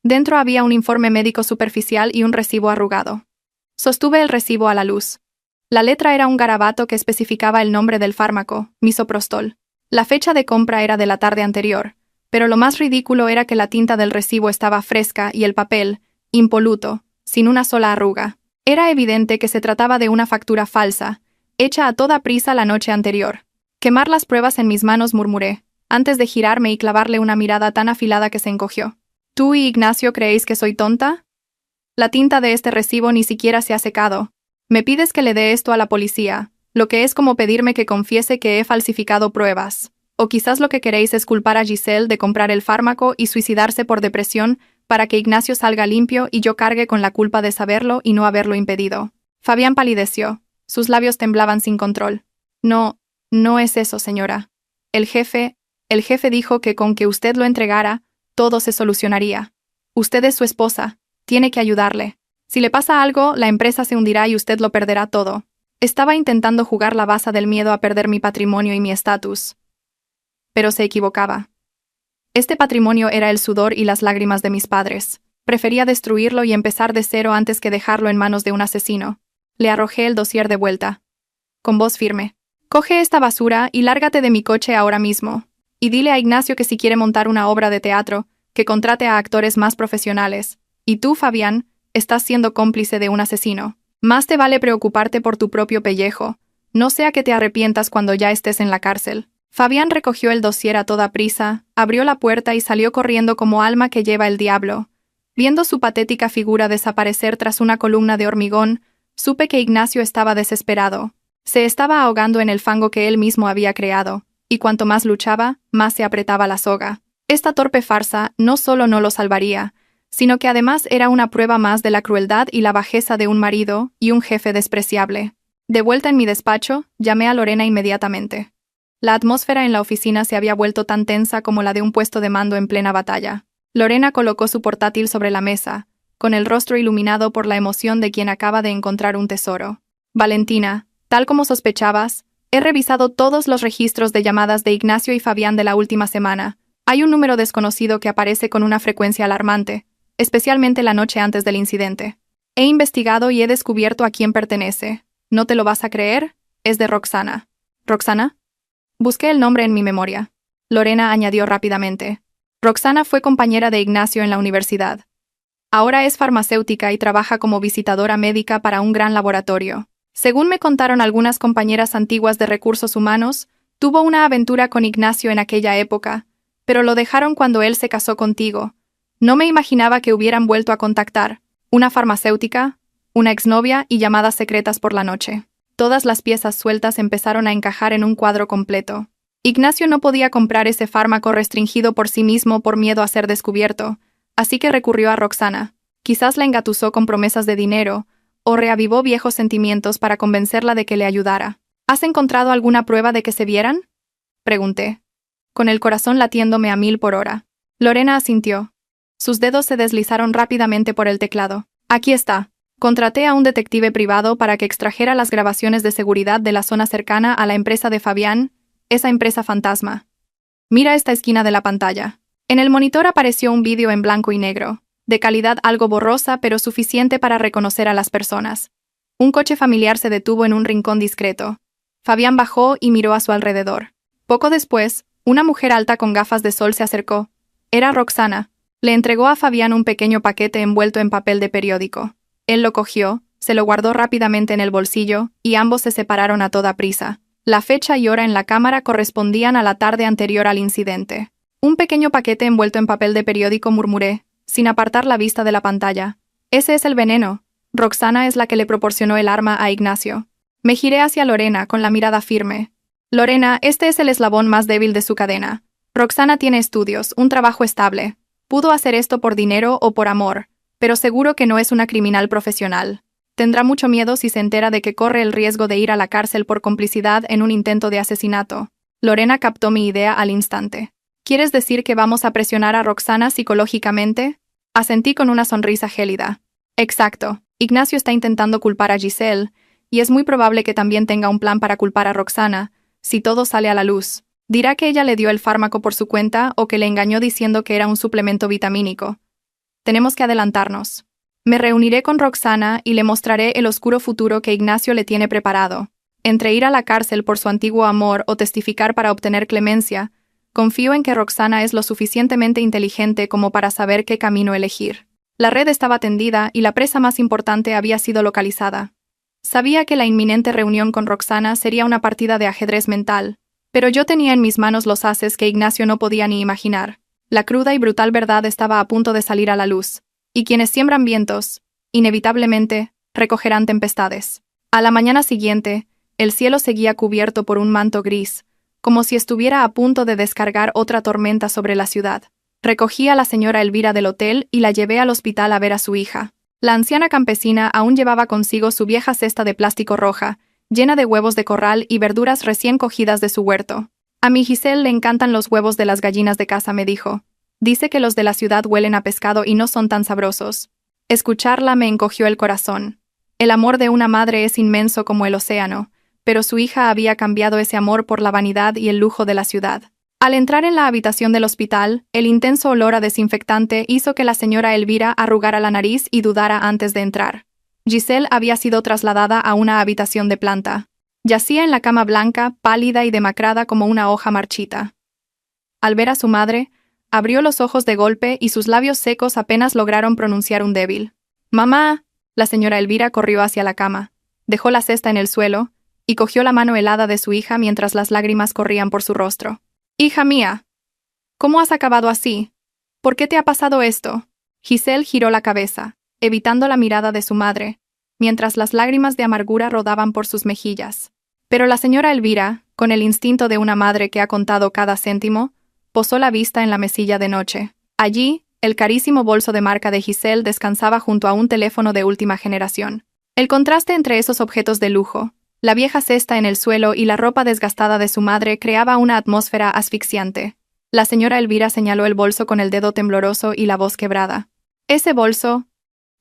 Dentro había un informe médico superficial y un recibo arrugado. Sostuve el recibo a la luz. La letra era un garabato que especificaba el nombre del fármaco, misoprostol. La fecha de compra era de la tarde anterior, pero lo más ridículo era que la tinta del recibo estaba fresca y el papel, impoluto, sin una sola arruga. Era evidente que se trataba de una factura falsa, hecha a toda prisa la noche anterior. Quemar las pruebas en mis manos, murmuré, antes de girarme y clavarle una mirada tan afilada que se encogió. ¿Tú y Ignacio creéis que soy tonta? La tinta de este recibo ni siquiera se ha secado. Me pides que le dé esto a la policía, lo que es como pedirme que confiese que he falsificado pruebas. O quizás lo que queréis es culpar a Giselle de comprar el fármaco y suicidarse por depresión para que Ignacio salga limpio y yo cargue con la culpa de saberlo y no haberlo impedido. Fabián palideció. Sus labios temblaban sin control. No es eso, señora. El jefe dijo que con que usted lo entregara, todo se solucionaría. Usted es su esposa. Tiene que ayudarle. Si le pasa algo, la empresa se hundirá y usted lo perderá todo. Estaba intentando jugar la baza del miedo a perder mi patrimonio y mi estatus. Pero se equivocaba. Este patrimonio era el sudor y las lágrimas de mis padres. Prefería destruirlo y empezar de cero antes que dejarlo en manos de un asesino. Le arrojé el dossier de vuelta. Con voz firme. Coge esta basura y lárgate de mi coche ahora mismo. Y dile a Ignacio que si quiere montar una obra de teatro, que contrate a actores más profesionales. Y tú, Fabián, estás siendo cómplice de un asesino. Más te vale preocuparte por tu propio pellejo. No sea que te arrepientas cuando ya estés en la cárcel. Fabián recogió el dossier a toda prisa, abrió la puerta y salió corriendo como alma que lleva el diablo. Viendo su patética figura desaparecer tras una columna de hormigón, supe que Ignacio estaba desesperado. Se estaba ahogando en el fango que él mismo había creado, y cuanto más luchaba, más se apretaba la soga. Esta torpe farsa no solo no lo salvaría, sino que además era una prueba más de la crueldad y la bajeza de un marido y un jefe despreciable. De vuelta en mi despacho, llamé a Lorena inmediatamente. La atmósfera en la oficina se había vuelto tan tensa como la de un puesto de mando en plena batalla. Lorena colocó su portátil sobre la mesa, con el rostro iluminado por la emoción de quien acaba de encontrar un tesoro. Valentina, tal como sospechabas, he revisado todos los registros de llamadas de Ignacio y Fabián de la última semana. Hay un número desconocido que aparece con una frecuencia alarmante, especialmente la noche antes del incidente. He investigado y he descubierto a quién pertenece. ¿No te lo vas a creer? Es de Roxana. ¿Roxana? Busqué el nombre en mi memoria. Lorena añadió rápidamente. Roxana fue compañera de Ignacio en la universidad. Ahora es farmacéutica y trabaja como visitadora médica para un gran laboratorio. Según me contaron algunas compañeras antiguas de recursos humanos, tuvo una aventura con Ignacio en aquella época, pero lo dejaron cuando él se casó contigo. No me imaginaba que hubieran vuelto a contactar. Una farmacéutica, una exnovia y llamadas secretas por la noche. Todas las piezas sueltas empezaron a encajar en un cuadro completo. Ignacio no podía comprar ese fármaco restringido por sí mismo por miedo a ser descubierto, así que recurrió a Roxana. Quizás la engatusó con promesas de dinero, o reavivó viejos sentimientos para convencerla de que le ayudara. ¿Has encontrado alguna prueba de que se vieran? Pregunté, con el corazón latiéndome a 1000 por hora. Lorena asintió. Sus dedos se deslizaron rápidamente por el teclado. Aquí está. Contraté a un detective privado para que extrajera las grabaciones de seguridad de la zona cercana a la empresa de Fabián, esa empresa fantasma. Mira esta esquina de la pantalla. En el monitor apareció un vídeo en blanco y negro, de calidad algo borrosa pero suficiente para reconocer a las personas. Un coche familiar se detuvo en un rincón discreto. Fabián bajó y miró a su alrededor. Poco después, una mujer alta con gafas de sol se acercó. Era Roxana. Le entregó a Fabián un pequeño paquete envuelto en papel de periódico. Él lo cogió, se lo guardó rápidamente en el bolsillo, y ambos se separaron a toda prisa. La fecha y hora en la cámara correspondían a la tarde anterior al incidente. Un pequeño paquete envuelto en papel de periódico, murmuré, sin apartar la vista de la pantalla. Ese es el veneno. Roxana es la que le proporcionó el arma a Ignacio. Me giré hacia Lorena con la mirada firme. Lorena, este es el eslabón más débil de su cadena. Roxana tiene estudios, un trabajo estable. Pudo hacer esto por dinero o por amor, pero seguro que no es una criminal profesional. Tendrá mucho miedo si se entera de que corre el riesgo de ir a la cárcel por complicidad en un intento de asesinato. Lorena captó mi idea al instante. ¿Quieres decir que vamos a presionar a Roxana psicológicamente? Asentí con una sonrisa gélida. Exacto. Ignacio está intentando culpar a Giselle, y es muy probable que también tenga un plan para culpar a Roxana, si todo sale a la luz. Dirá que ella le dio el fármaco por su cuenta o que le engañó diciendo que era un suplemento vitamínico. Tenemos que adelantarnos. Me reuniré con Roxana y le mostraré el oscuro futuro que Ignacio le tiene preparado. Entre ir a la cárcel por su antiguo amor o testificar para obtener clemencia, confío en que Roxana es lo suficientemente inteligente como para saber qué camino elegir. La red estaba tendida y la presa más importante había sido localizada. Sabía que la inminente reunión con Roxana sería una partida de ajedrez mental, pero yo tenía en mis manos los ases que Ignacio no podía ni imaginar. La cruda y brutal verdad estaba a punto de salir a la luz, y quienes siembran vientos, inevitablemente, recogerán tempestades. A la mañana siguiente, el cielo seguía cubierto por un manto gris, como si estuviera a punto de descargar otra tormenta sobre la ciudad. Recogí a la señora Elvira del hotel y la llevé al hospital a ver a su hija. La anciana campesina aún llevaba consigo su vieja cesta de plástico roja, llena de huevos de corral y verduras recién cogidas de su huerto. A mi Giselle le encantan los huevos de las gallinas de casa, me dijo. Dice que los de la ciudad huelen a pescado y no son tan sabrosos. Escucharla me encogió el corazón. El amor de una madre es inmenso como el océano, pero su hija había cambiado ese amor por la vanidad y el lujo de la ciudad. Al entrar en la habitación del hospital, el intenso olor a desinfectante hizo que la señora Elvira arrugara la nariz y dudara antes de entrar. Giselle había sido trasladada a una habitación de planta. Yacía en la cama blanca, pálida y demacrada como una hoja marchita. Al ver a su madre, abrió los ojos de golpe y sus labios secos apenas lograron pronunciar un débil «¡Mamá!». La señora Elvira corrió hacia la cama, dejó la cesta en el suelo y cogió la mano helada de su hija mientras las lágrimas corrían por su rostro. «Hija mía, ¿cómo has acabado así? ¿Por qué te ha pasado esto?». Giselle giró la cabeza, evitando la mirada de su madre, mientras las lágrimas de amargura rodaban por sus mejillas. Pero la señora Elvira, con el instinto de una madre que ha contado cada céntimo, posó la vista en la mesilla de noche. Allí, el carísimo bolso de marca de Giselle descansaba junto a un teléfono de última generación. El contraste entre esos objetos de lujo, la vieja cesta en el suelo y la ropa desgastada de su madre creaba una atmósfera asfixiante. La señora Elvira señaló el bolso con el dedo tembloroso y la voz quebrada. «Ese bolso.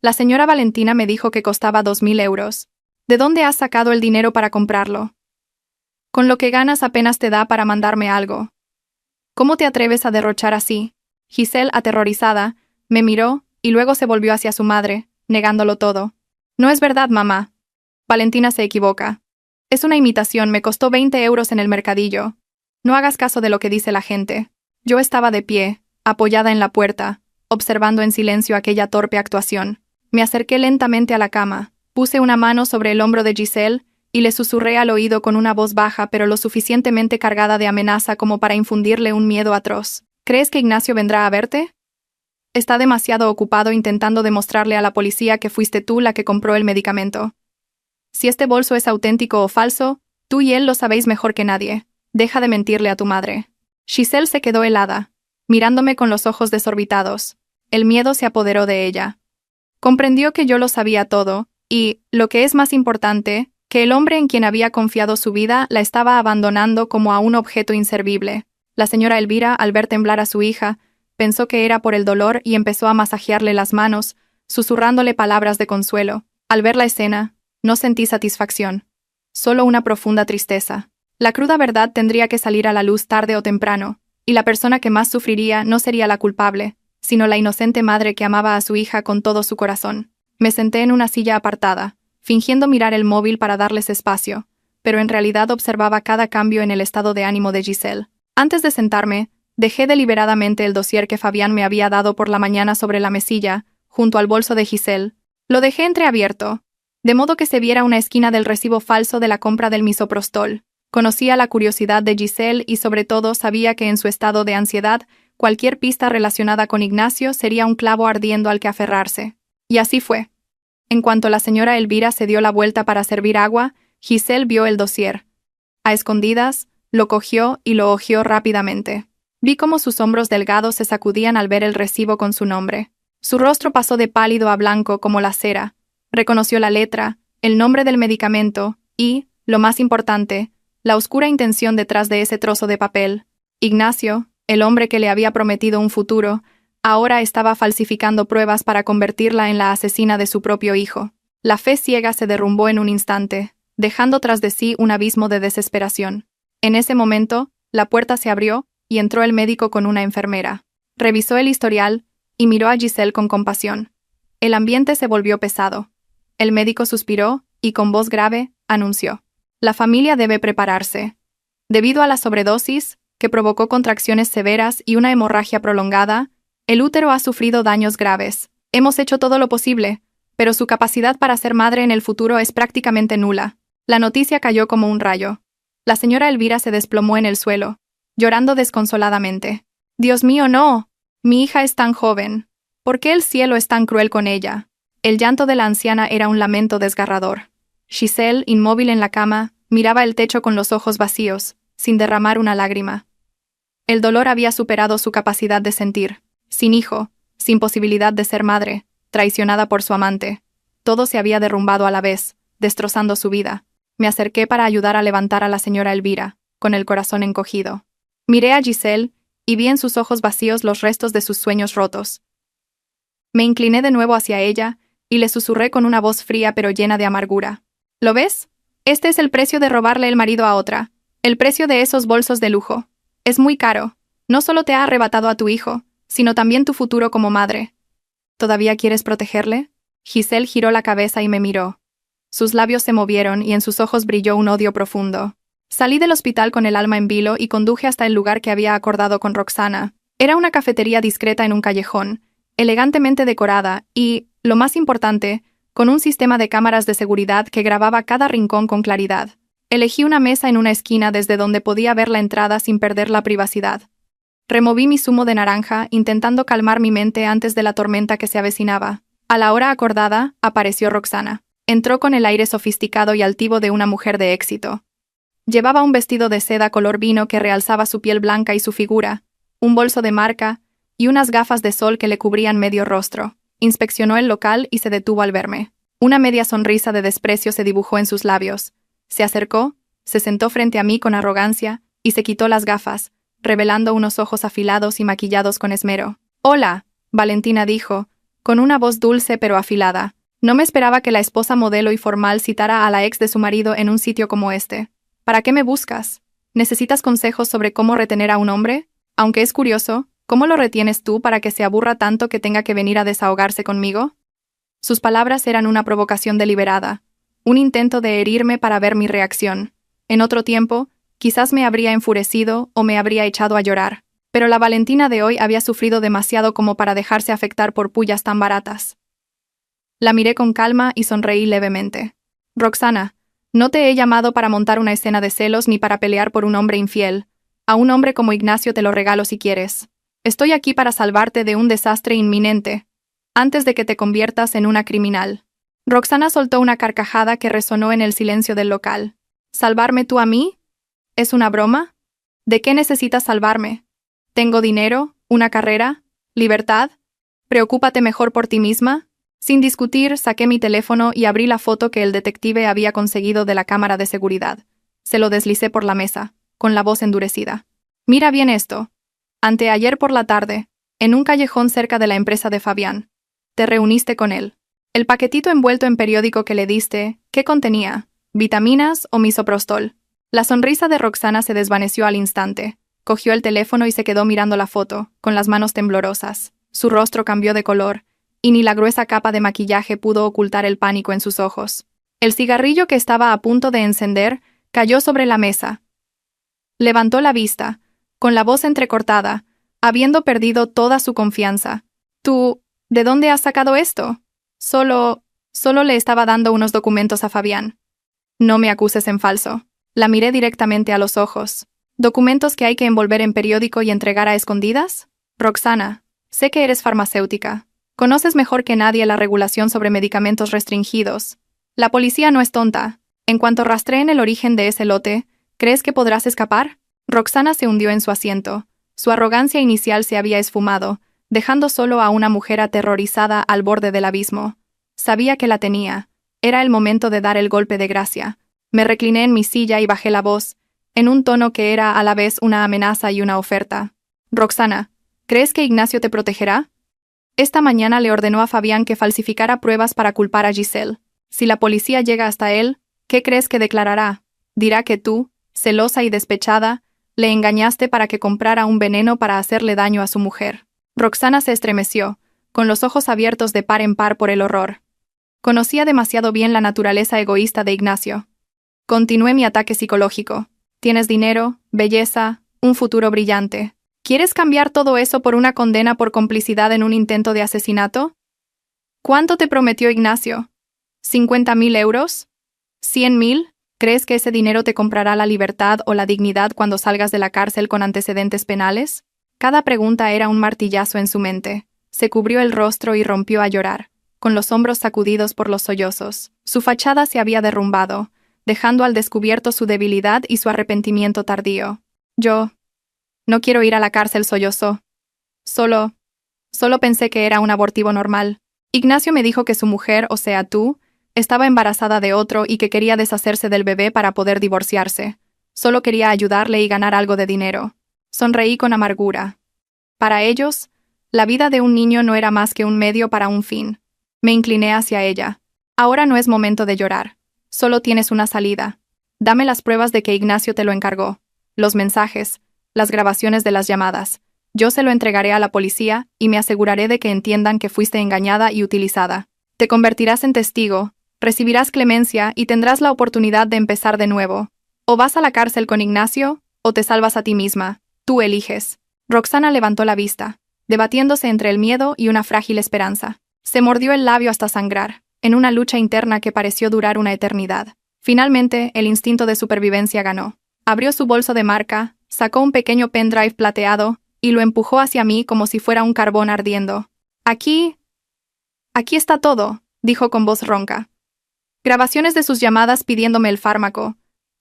La señora Valentina me dijo que costaba 2.000 euros. ¿De dónde has sacado el dinero para comprarlo? Con lo que ganas apenas te da para mandarme algo. ¿Cómo te atreves a derrochar así?». Giselle, aterrorizada, me miró y luego se volvió hacia su madre, negándolo todo. «No es verdad, mamá. Valentina se equivoca. Es una imitación, me costó 20 euros en el mercadillo. No hagas caso de lo que dice la gente». Yo estaba de pie, apoyada en la puerta, observando en silencio aquella torpe actuación. Me acerqué lentamente a la cama, puse una mano sobre el hombro de Giselle y le susurré al oído con una voz baja pero lo suficientemente cargada de amenaza como para infundirle un miedo atroz. «¿Crees que Ignacio vendrá a verte? Está demasiado ocupado intentando demostrarle a la policía que fuiste tú la que compró el medicamento. Si este bolso es auténtico o falso, tú y él lo sabéis mejor que nadie. Deja de mentirle a tu madre». Giselle se quedó helada, mirándome con los ojos desorbitados. El miedo se apoderó de ella. Comprendió que yo lo sabía todo, y, lo que es más importante, que el hombre en quien había confiado su vida la estaba abandonando como a un objeto inservible. La señora Elvira, al ver temblar a su hija, pensó que era por el dolor y empezó a masajearle las manos, susurrándole palabras de consuelo. Al ver la escena, no sentí satisfacción, solo una profunda tristeza. La cruda verdad tendría que salir a la luz tarde o temprano, y la persona que más sufriría no sería la culpable, sino la inocente madre que amaba a su hija con todo su corazón. Me senté en una silla apartada, fingiendo mirar el móvil para darles espacio, pero en realidad observaba cada cambio en el estado de ánimo de Giselle. Antes de sentarme, dejé deliberadamente el dossier que Fabián me había dado por la mañana sobre la mesilla, junto al bolso de Giselle. Lo dejé entreabierto, de modo que se viera una esquina del recibo falso de la compra del misoprostol. Conocía la curiosidad de Giselle y sobre todo sabía que en su estado de ansiedad, cualquier pista relacionada con Ignacio sería un clavo ardiendo al que aferrarse. Y así fue. En cuanto la señora Elvira se dio la vuelta para servir agua, Giselle vio el dossier. A escondidas, lo cogió y lo hojeó rápidamente. Vi cómo sus hombros delgados se sacudían al ver el recibo con su nombre. Su rostro pasó de pálido a blanco como la cera. Reconoció la letra, el nombre del medicamento y, lo más importante, la oscura intención detrás de ese trozo de papel. Ignacio, el hombre que le había prometido un futuro, ahora estaba falsificando pruebas para convertirla en la asesina de su propio hijo. La fe ciega se derrumbó en un instante, dejando tras de sí un abismo de desesperación. En ese momento, la puerta se abrió y entró el médico con una enfermera. Revisó el historial y miró a Giselle con compasión. El ambiente se volvió pesado. El médico suspiró y con voz grave anunció: «La familia debe prepararse. Debido a la sobredosis, que provocó contracciones severas y una hemorragia prolongada, el útero ha sufrido daños graves. Hemos hecho todo lo posible, pero su capacidad para ser madre en el futuro es prácticamente nula. La noticia cayó como un rayo. La señora Elvira se desplomó en el suelo, llorando desconsoladamente. «Dios mío, no. Mi hija es tan joven. ¿Por qué el cielo es tan cruel con ella?» El llanto de la anciana era un lamento desgarrador. Giselle, inmóvil en la cama, miraba el techo con los ojos vacíos, sin derramar una lágrima. El dolor había superado su capacidad de sentir. Sin hijo, sin posibilidad de ser madre, traicionada por su amante. Todo se había derrumbado a la vez, destrozando su vida. Me acerqué para ayudar a levantar a la señora Elvira, con el corazón encogido. Miré a Giselle, y vi en sus ojos vacíos los restos de sus sueños rotos. Me incliné de nuevo hacia ella, y le susurré con una voz fría pero llena de amargura. ¿Lo ves? Este es el precio de robarle el marido a otra. El precio de esos bolsos de lujo. Es muy caro. No solo te ha arrebatado a tu hijo, sino también tu futuro como madre. ¿Todavía quieres protegerle? Giselle giró la cabeza y me miró. Sus labios se movieron y en sus ojos brilló un odio profundo. Salí del hospital con el alma en vilo y conduje hasta el lugar que había acordado con Roxana. Era una cafetería discreta en un callejón, elegantemente decorada y, lo más importante, con un sistema de cámaras de seguridad que grababa cada rincón con claridad. Elegí una mesa en una esquina desde donde podía ver la entrada sin perder la privacidad. Removí mi zumo de naranja, intentando calmar mi mente antes de la tormenta que se avecinaba. A la hora acordada, apareció Roxana. Entró con el aire sofisticado y altivo de una mujer de éxito. Llevaba un vestido de seda color vino que realzaba su piel blanca y su figura, un bolso de marca y unas gafas de sol que le cubrían medio rostro. Inspeccionó el local y se detuvo al verme. Una media sonrisa de desprecio se dibujó en sus labios. Se acercó, se sentó frente a mí con arrogancia y se quitó las gafas, revelando unos ojos afilados y maquillados con esmero. «Hola», Valentina dijo, con una voz dulce pero afilada. No me esperaba que la esposa modelo y formal citara a la ex de su marido en un sitio como este. ¿Para qué me buscas? ¿Necesitas consejos sobre cómo retener a un hombre? Aunque es curioso, ¿cómo lo retienes tú para que se aburra tanto que tenga que venir a desahogarse conmigo? Sus palabras eran una provocación deliberada, un intento de herirme para ver mi reacción. En otro tiempo, quizás me habría enfurecido o me habría echado a llorar, pero la Valentina de hoy había sufrido demasiado como para dejarse afectar por pullas tan baratas. La miré con calma y sonreí levemente. «Roxana, no te he llamado para montar una escena de celos ni para pelear por un hombre infiel. A un hombre como Ignacio te lo regalo si quieres. Estoy aquí para salvarte de un desastre inminente, antes de que te conviertas en una criminal». Roxana soltó una carcajada que resonó en el silencio del local. «¿Salvarme tú a mí? ¿Es una broma? ¿De qué necesitas salvarme? ¿Tengo dinero? ¿Una carrera? ¿Libertad? Preocúpate mejor por ti misma». Sin discutir, saqué mi teléfono y abrí la foto que el detective había conseguido de la cámara de seguridad. Se lo deslicé por la mesa, con la voz endurecida. «Mira bien esto. Anteayer por la tarde, en un callejón cerca de la empresa de Fabián. Te reuniste con él. El paquetito envuelto en periódico que le diste, ¿qué contenía? ¿Vitaminas o misoprostol?» La sonrisa de Roxana se desvaneció al instante. Cogió el teléfono y se quedó mirando la foto, con las manos temblorosas. Su rostro cambió de color, y ni la gruesa capa de maquillaje pudo ocultar el pánico en sus ojos. El cigarrillo que estaba a punto de encender cayó sobre la mesa. Levantó la vista, con la voz entrecortada, habiendo perdido toda su confianza. «¿Tú, de dónde has sacado esto?» Solo le estaba dando unos documentos a Fabián». «No me acuses en falso». La miré directamente a los ojos. «¿Documentos que hay que envolver en periódico y entregar a escondidas? Roxana, sé que eres farmacéutica. Conoces mejor que nadie la regulación sobre medicamentos restringidos. La policía no es tonta. En cuanto rastreen el origen de ese lote, ¿crees que podrás escapar?» Roxana se hundió en su asiento. Su arrogancia inicial se había esfumado, dejando solo a una mujer aterrorizada al borde del abismo. Sabía que la tenía. Era el momento de dar el golpe de gracia. Me recliné en mi silla y bajé la voz, en un tono que era a la vez una amenaza y una oferta. «Roxana, ¿crees que Ignacio te protegerá?» Esta mañana le ordenó a Fabián que falsificara pruebas para culpar a Giselle. Si la policía llega hasta él, ¿qué crees que declarará? Dirá que tú, celosa y despechada, le engañaste para que comprara un veneno para hacerle daño a su mujer. Roxana se estremeció, con los ojos abiertos de par en par por el horror. Conocía demasiado bien la naturaleza egoísta de Ignacio. Continué mi ataque psicológico. Tienes dinero, belleza, un futuro brillante. ¿Quieres cambiar todo eso por una condena por complicidad en un intento de asesinato? ¿Cuánto te prometió Ignacio? ¿50.000 euros? ¿100.000? ¿Crees que ese dinero te comprará la libertad o la dignidad cuando salgas de la cárcel con antecedentes penales? Cada pregunta era un martillazo en su mente. Se cubrió el rostro y rompió a llorar, con los hombros sacudidos por los sollozos. Su fachada se había derrumbado, dejando al descubierto su debilidad y su arrepentimiento tardío. Yo no quiero ir a la cárcel, sollozó. Solo pensé que era un abortivo normal. Ignacio me dijo que su mujer, o sea tú, estaba embarazada de otro y que quería deshacerse del bebé para poder divorciarse. Solo quería ayudarle y ganar algo de dinero. Sonreí con amargura. Para ellos, la vida de un niño no era más que un medio para un fin. Me incliné hacia ella. Ahora no es momento de llorar. Solo tienes una salida. Dame las pruebas de que Ignacio te lo encargó. Los mensajes, las grabaciones de las llamadas. Yo se lo entregaré a la policía y me aseguraré de que entiendan que fuiste engañada y utilizada. Te convertirás en testigo, recibirás clemencia y tendrás la oportunidad de empezar de nuevo. O vas a la cárcel con Ignacio, o te salvas a ti misma. Tú eliges. Roxana levantó la vista, debatiéndose entre el miedo y una frágil esperanza. Se mordió el labio hasta sangrar, en una lucha interna que pareció durar una eternidad. Finalmente, el instinto de supervivencia ganó. Abrió su bolso de marca, sacó un pequeño pendrive plateado y lo empujó hacia mí como si fuera un carbón ardiendo. Aquí está todo, dijo con voz ronca. Grabaciones de sus llamadas pidiéndome el fármaco,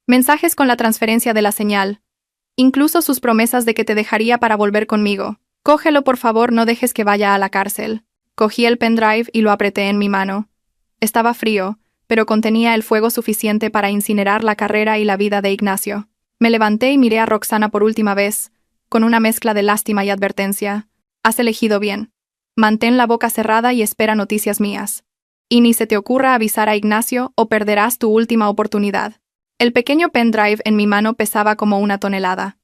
mensajes con la transferencia de la señal, incluso sus promesas de que te dejaría para volver conmigo. Cógelo, por favor, no dejes que vaya a la cárcel. Cogí el pendrive y lo apreté en mi mano. Estaba frío, pero contenía el fuego suficiente para incinerar la carrera y la vida de Ignacio. Me levanté y miré a Roxana por última vez, con una mezcla de lástima y advertencia. Has elegido bien. Mantén la boca cerrada y espera noticias mías. Y ni se te ocurra avisar a Ignacio o perderás tu última oportunidad. El pequeño pendrive en mi mano pesaba como una tonelada.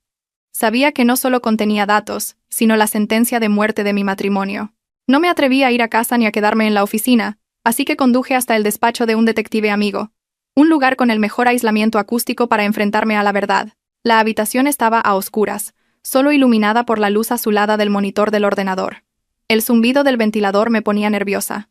Sabía que no solo contenía datos, sino la sentencia de muerte de mi matrimonio. No me atreví a ir a casa ni a quedarme en la oficina, así que conduje hasta el despacho de un detective amigo, un lugar con el mejor aislamiento acústico para enfrentarme a la verdad. La habitación estaba a oscuras, solo iluminada por la luz azulada del monitor del ordenador. El zumbido del ventilador me ponía nerviosa.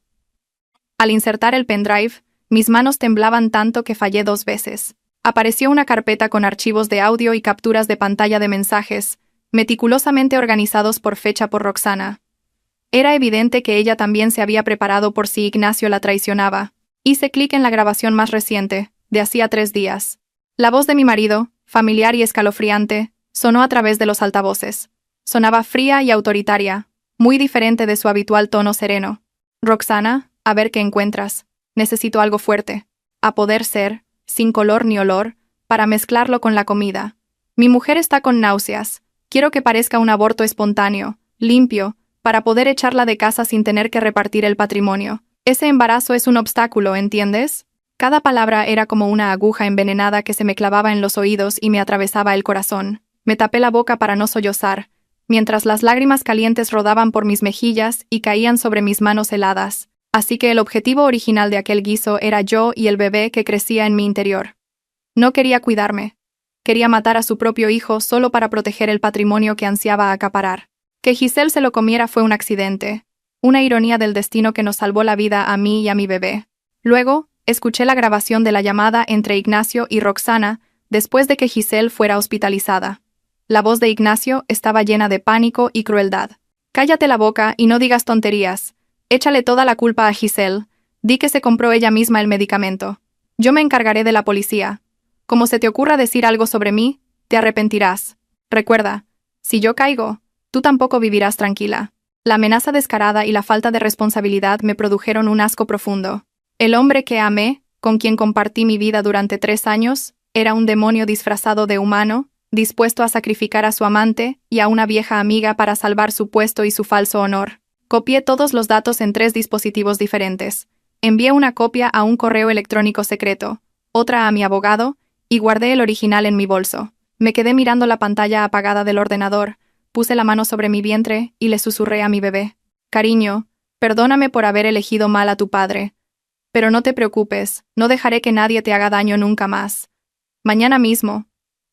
Al insertar el pendrive, mis manos temblaban tanto que fallé 2 veces. Apareció una carpeta con archivos de audio y capturas de pantalla de mensajes, meticulosamente organizados por fecha por Roxana. Era evidente que ella también se había preparado por si Ignacio la traicionaba. Hice clic en la grabación más reciente, de hacía 3 días. La voz de mi marido, familiar y escalofriante, sonó a través de los altavoces. Sonaba fría y autoritaria, muy diferente de su habitual tono sereno. Roxana, a ver qué encuentras. Necesito algo fuerte. A poder ser, sin color ni olor, para mezclarlo con la comida. Mi mujer está con náuseas. Quiero que parezca un aborto espontáneo, limpio, para poder echarla de casa sin tener que repartir el patrimonio. Ese embarazo es un obstáculo, ¿entiendes? Cada palabra era como una aguja envenenada que se me clavaba en los oídos y me atravesaba el corazón. Me tapé la boca para no sollozar, mientras las lágrimas calientes rodaban por mis mejillas y caían sobre mis manos heladas. Así que el objetivo original de aquel guiso era yo y el bebé que crecía en mi interior. No quería cuidarme. Quería matar a su propio hijo solo para proteger el patrimonio que ansiaba acaparar. Que Giselle se lo comiera fue un accidente, una ironía del destino que nos salvó la vida a mí y a mi bebé. Luego, escuché la grabación de la llamada entre Ignacio y Roxana después de que Giselle fuera hospitalizada. La voz de Ignacio estaba llena de pánico y crueldad. Cállate la boca y no digas tonterías. Échale toda la culpa a Giselle. Di que se compró ella misma el medicamento. Yo me encargaré de la policía. Como se te ocurra decir algo sobre mí, te arrepentirás. Recuerda, si yo caigo, tú tampoco vivirás tranquila. La amenaza descarada y la falta de responsabilidad me produjeron un asco profundo. El hombre que amé, con quien compartí mi vida durante 3 años, era un demonio disfrazado de humano, dispuesto a sacrificar a su amante y a una vieja amiga para salvar su puesto y su falso honor. Copié todos los datos en 3 dispositivos diferentes. Envié una copia a un correo electrónico secreto, otra a mi abogado, y guardé el original en mi bolso. Me quedé mirando la pantalla apagada del ordenador, puse la mano sobre mi vientre y le susurré a mi bebé. Cariño, perdóname por haber elegido mal a tu padre. Pero no te preocupes, no dejaré que nadie te haga daño nunca más. Mañana mismo,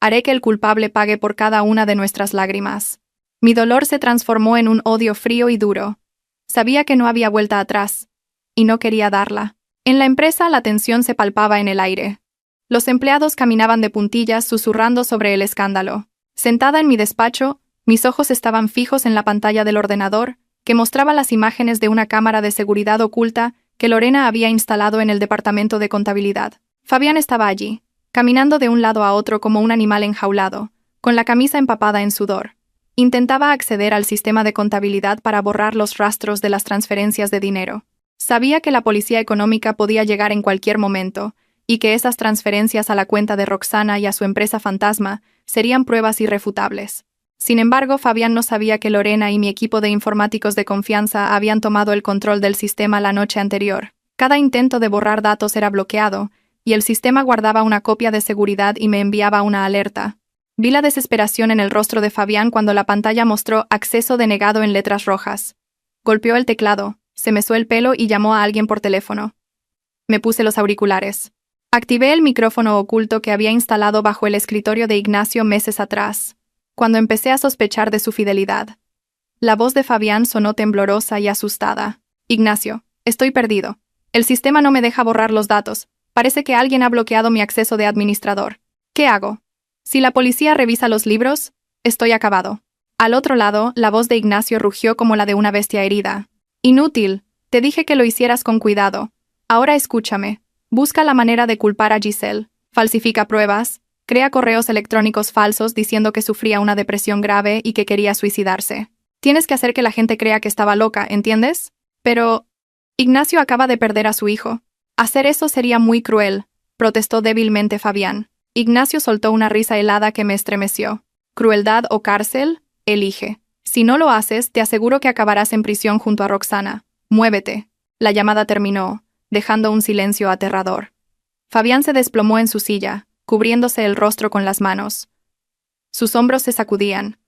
haré que el culpable pague por cada una de nuestras lágrimas. Mi dolor se transformó en un odio frío y duro. Sabía que no había vuelta atrás. y no quería darla. En la empresa la tensión se palpaba en el aire. Los empleados caminaban de puntillas susurrando sobre el escándalo. Sentada en mi despacho, mis ojos estaban fijos en la pantalla del ordenador, que mostraba las imágenes de una cámara de seguridad oculta que Lorena había instalado en el departamento de contabilidad. Fabián estaba allí, caminando de un lado a otro como un animal enjaulado, con la camisa empapada en sudor. Intentaba acceder al sistema de contabilidad para borrar los rastros de las transferencias de dinero. Sabía que la policía económica podía llegar en cualquier momento, y que esas transferencias a la cuenta de Roxana y a su empresa fantasma serían pruebas irrefutables. Sin embargo, Fabián no sabía que Lorena y mi equipo de informáticos de confianza habían tomado el control del sistema la noche anterior. Cada intento de borrar datos era bloqueado, y el sistema guardaba una copia de seguridad y me enviaba una alerta. Vi la desesperación en el rostro de Fabián cuando la pantalla mostró acceso denegado en letras rojas. Golpeó el teclado, se mesó el pelo y llamó a alguien por teléfono. Me puse los auriculares. Activé el micrófono oculto que había instalado bajo el escritorio de Ignacio meses atrás, cuando empecé a sospechar de su fidelidad. La voz de Fabián sonó temblorosa y asustada. Ignacio, estoy perdido. El sistema no me deja borrar los datos. Parece que alguien ha bloqueado mi acceso de administrador. ¿Qué hago? Si la policía revisa los libros, estoy acabado. Al otro lado, la voz de Ignacio rugió como la de una bestia herida. Inútil, te dije que lo hicieras con cuidado. Ahora escúchame. Busca la manera de culpar a Giselle, falsifica pruebas, crea correos electrónicos falsos diciendo que sufría una depresión grave y que quería suicidarse. Tienes que hacer que la gente crea que estaba loca, ¿entiendes? Pero Ignacio acaba de perder a su hijo. Hacer eso sería muy cruel, protestó débilmente Fabián. Ignacio soltó una risa helada que me estremeció. ¿Crueldad o cárcel? Elige. Si no lo haces, te aseguro que acabarás en prisión junto a Roxana. Muévete. La llamada terminó, dejando un silencio aterrador. Fabián se desplomó en su silla, cubriéndose el rostro con las manos. Sus hombros se sacudían.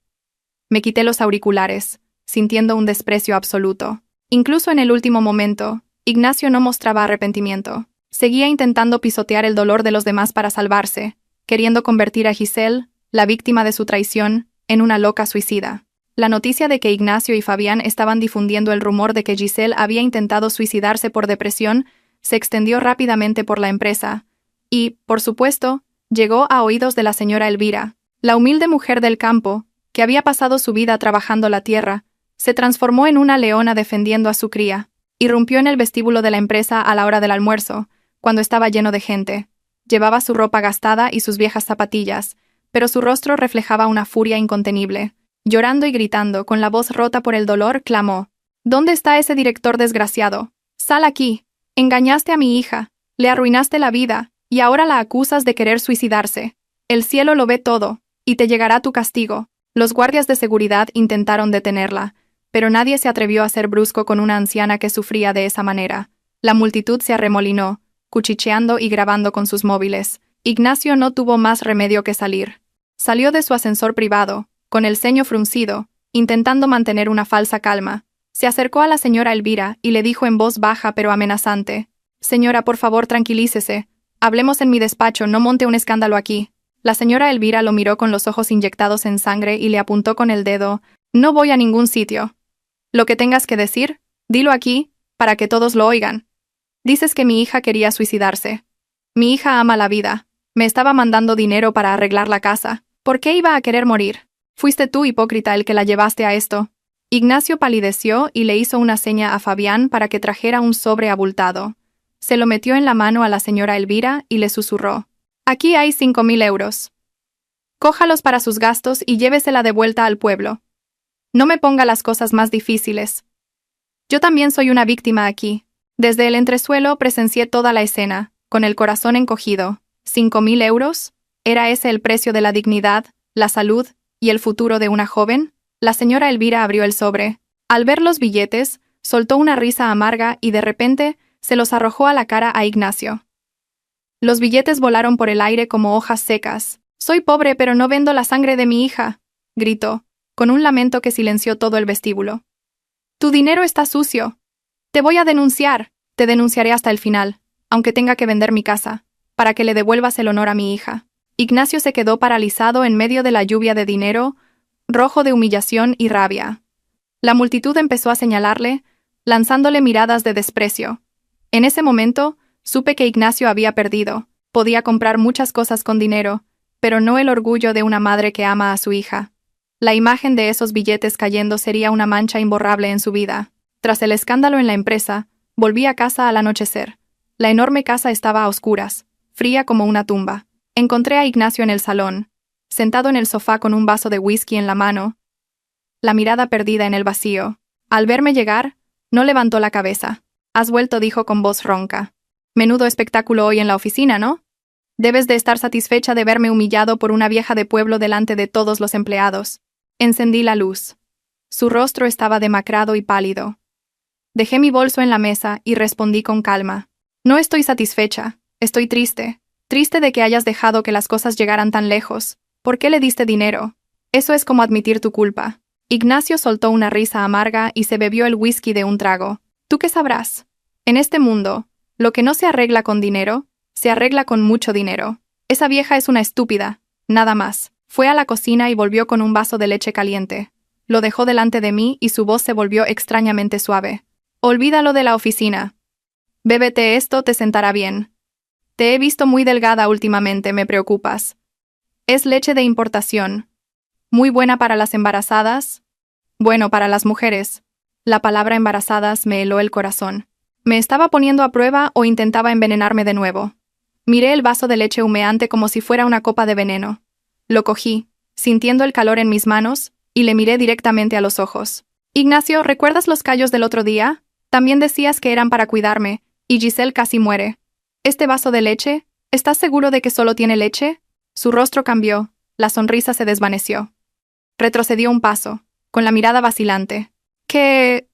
Me quité los auriculares, sintiendo un desprecio absoluto. Incluso en el último momento, Ignacio no mostraba arrepentimiento. Seguía intentando pisotear el dolor de los demás para salvarse, queriendo convertir a Giselle, la víctima de su traición, en una loca suicida. La noticia de que Ignacio y Fabián estaban difundiendo el rumor de que Giselle había intentado suicidarse por depresión se extendió rápidamente por la empresa y, por supuesto, llegó a oídos de la señora Elvira. La humilde mujer del campo, que había pasado su vida trabajando la tierra, se transformó en una leona defendiendo a su cría. Irrumpió en el vestíbulo de la empresa a la hora del almuerzo, cuando estaba lleno de gente. Llevaba su ropa gastada y sus viejas zapatillas, pero su rostro reflejaba una furia incontenible. Llorando y gritando, con la voz rota por el dolor, clamó: ¿Dónde está ese director desgraciado? ¡Sal aquí! Engañaste a mi hija, le arruinaste la vida, y ahora la acusas de querer suicidarse. El cielo lo ve todo, y te llegará tu castigo. Los guardias de seguridad intentaron detenerla, pero nadie se atrevió a ser brusco con una anciana que sufría de esa manera. La multitud se arremolinó, cuchicheando y grabando con sus móviles. Ignacio no tuvo más remedio que salir. Salió de su ascensor privado, con el ceño fruncido, intentando mantener una falsa calma. Se acercó a la señora Elvira y le dijo en voz baja pero amenazante: «Señora, por favor, tranquilícese. Hablemos en mi despacho, no monte un escándalo aquí». La señora Elvira lo miró con los ojos inyectados en sangre y le apuntó con el dedo: «No voy a ningún sitio. Lo que tengas que decir, dilo aquí, para que todos lo oigan. Dices que mi hija quería suicidarse. Mi hija ama la vida. Me estaba mandando dinero para arreglar la casa. ¿Por qué iba a querer morir? Fuiste tú, hipócrita, el que la llevaste a esto». Ignacio palideció y le hizo una seña a Fabián para que trajera un sobre abultado. Se lo metió en la mano a la señora Elvira y le susurró: «Aquí hay 5.000 euros. Cójalos para sus gastos y llévesela de vuelta al pueblo. No me ponga las cosas más difíciles. Yo también soy una víctima aquí. Desde el entresuelo presencié toda la escena, con el corazón encogido. 5.000 euros, ¿era ese el precio de la dignidad, la salud y el futuro de una joven?». La señora Elvira abrió el sobre. Al ver los billetes, soltó una risa amarga y de repente se los arrojó a la cara a Ignacio. Los billetes volaron por el aire como hojas secas. «Soy pobre, pero no vendo la sangre de mi hija», gritó, con un lamento que silenció todo el vestíbulo. «Tu dinero está sucio. Te voy a denunciar. Te denunciaré hasta el final, aunque tenga que vender mi casa, para que le devuelvas el honor a mi hija». Ignacio se quedó paralizado en medio de la lluvia de dinero, rojo de humillación y rabia. La multitud empezó a señalarle, lanzándole miradas de desprecio. En ese momento, supe que Ignacio había perdido. Podía comprar muchas cosas con dinero, pero no el orgullo de una madre que ama a su hija. La imagen de esos billetes cayendo sería una mancha imborrable en su vida. Tras el escándalo en la empresa, volví a casa al anochecer. La enorme casa estaba a oscuras, fría como una tumba. Encontré a Ignacio en el salón, sentado en el sofá con un vaso de whisky en la mano, la mirada perdida en el vacío. Al verme llegar, no levantó la cabeza. «Has vuelto», dijo con voz ronca. «Menudo espectáculo hoy en la oficina, ¿no? Debes de estar satisfecha de verme humillado por una vieja de pueblo delante de todos los empleados». Encendí la luz. Su rostro estaba demacrado y pálido. Dejé mi bolso en la mesa y respondí con calma. «No estoy satisfecha. Estoy triste. Triste de que hayas dejado que las cosas llegaran tan lejos. ¿Por qué le diste dinero? Eso es como admitir tu culpa». Ignacio soltó una risa amarga y se bebió el whisky de un trago. «¿Tú qué sabrás? En este mundo, lo que no se arregla con dinero, se arregla con mucho dinero. Esa vieja es una estúpida, nada más». Fue a la cocina y volvió con un vaso de leche caliente. Lo dejó delante de mí y su voz se volvió extrañamente suave. «Olvídalo de la oficina. Bébete esto, te sentará bien. Te he visto muy delgada últimamente, me preocupas. Es leche de importación. Muy buena para las embarazadas. Bueno, para las mujeres». La palabra embarazadas me heló el corazón. ¿Me estaba poniendo a prueba o intentaba envenenarme de nuevo? Miré el vaso de leche humeante como si fuera una copa de veneno. Lo cogí, sintiendo el calor en mis manos, y le miré directamente a los ojos. «Ignacio, ¿recuerdas los callos del otro día? También decías que eran para cuidarme, y Giselle casi muere. ¿Este vaso de leche? ¿Estás seguro de que solo tiene leche?» Su rostro cambió, la sonrisa se desvaneció. Retrocedió un paso, con la mirada vacilante. ¿Qué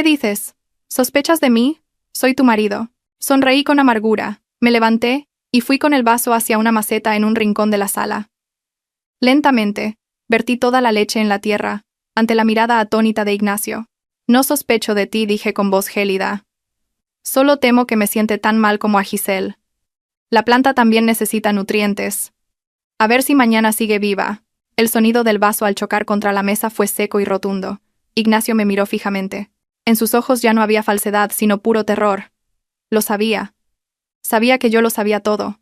dices? ¿Sospechas de mí? Soy tu marido». Sonreí con amargura, me levanté, y fui con el vaso hacia una maceta en un rincón de la sala. Lentamente, vertí toda la leche en la tierra, ante la mirada atónita de Ignacio. «No sospecho de ti», dije con voz gélida. «Solo temo que me siente tan mal como a Giselle. La planta también necesita nutrientes. A ver si mañana sigue viva». El sonido del vaso al chocar contra la mesa fue seco y rotundo. Ignacio me miró fijamente. En sus ojos ya no había falsedad, sino puro terror. Lo sabía. Sabía que yo lo sabía todo.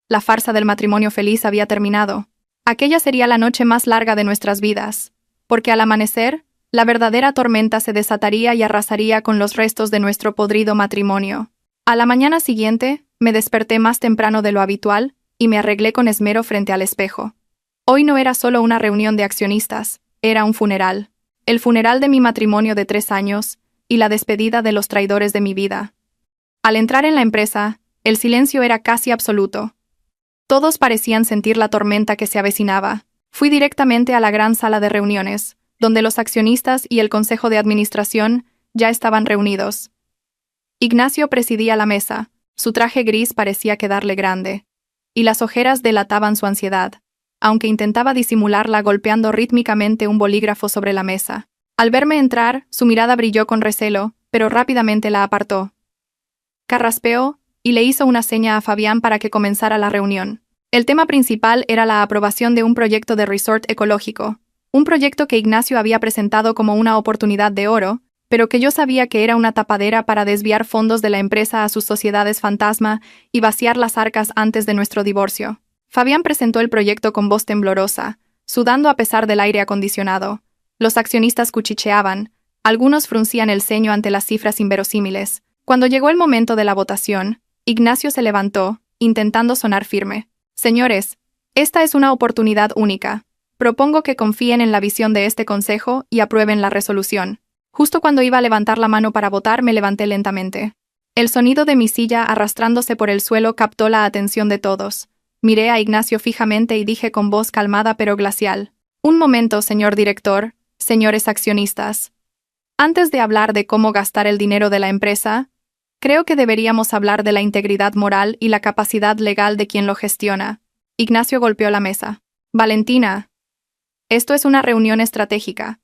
La farsa del matrimonio feliz había terminado. Aquella sería la noche más larga de nuestras vidas, porque al amanecer, la verdadera tormenta se desataría y arrasaría con los restos de nuestro podrido matrimonio. A la mañana siguiente, me desperté más temprano de lo habitual y me arreglé con esmero frente al espejo. Hoy no era solo una reunión de accionistas, era un funeral. El funeral de mi matrimonio de 3 años y la despedida de los traidores de mi vida. Al entrar en la empresa, el silencio era casi absoluto. Todos parecían sentir la tormenta que se avecinaba. Fui directamente a la gran sala de reuniones, donde los accionistas y el consejo de administración ya estaban reunidos. Ignacio presidía la mesa, su traje gris parecía quedarle grande, y las ojeras delataban su ansiedad, aunque intentaba disimularla golpeando rítmicamente un bolígrafo sobre la mesa. Al verme entrar, su mirada brilló con recelo, pero rápidamente la apartó. Carraspeó y le hizo una seña a Fabián para que comenzara la reunión. El tema principal era la aprobación de un proyecto de resort ecológico, un proyecto que Ignacio había presentado como una oportunidad de oro, pero que yo sabía que era una tapadera para desviar fondos de la empresa a sus sociedades fantasma y vaciar las arcas antes de nuestro divorcio. Fabián presentó el proyecto con voz temblorosa, sudando a pesar del aire acondicionado. Los accionistas cuchicheaban, algunos fruncían el ceño ante las cifras inverosímiles. Cuando llegó el momento de la votación, Ignacio se levantó, intentando sonar firme. «Señores, esta es una oportunidad única. Propongo que confíen en la visión de este consejo y aprueben la resolución». Justo cuando iba a levantar la mano para votar, me levanté lentamente. El sonido de mi silla arrastrándose por el suelo captó la atención de todos. Miré a Ignacio fijamente y dije con voz calmada pero glacial: «Un momento, señor director, señores accionistas. Antes de hablar de cómo gastar el dinero de la empresa, creo que deberíamos hablar de la integridad moral y la capacidad legal de quien lo gestiona». Ignacio golpeó la mesa. «Valentina, esto es una reunión estratégica,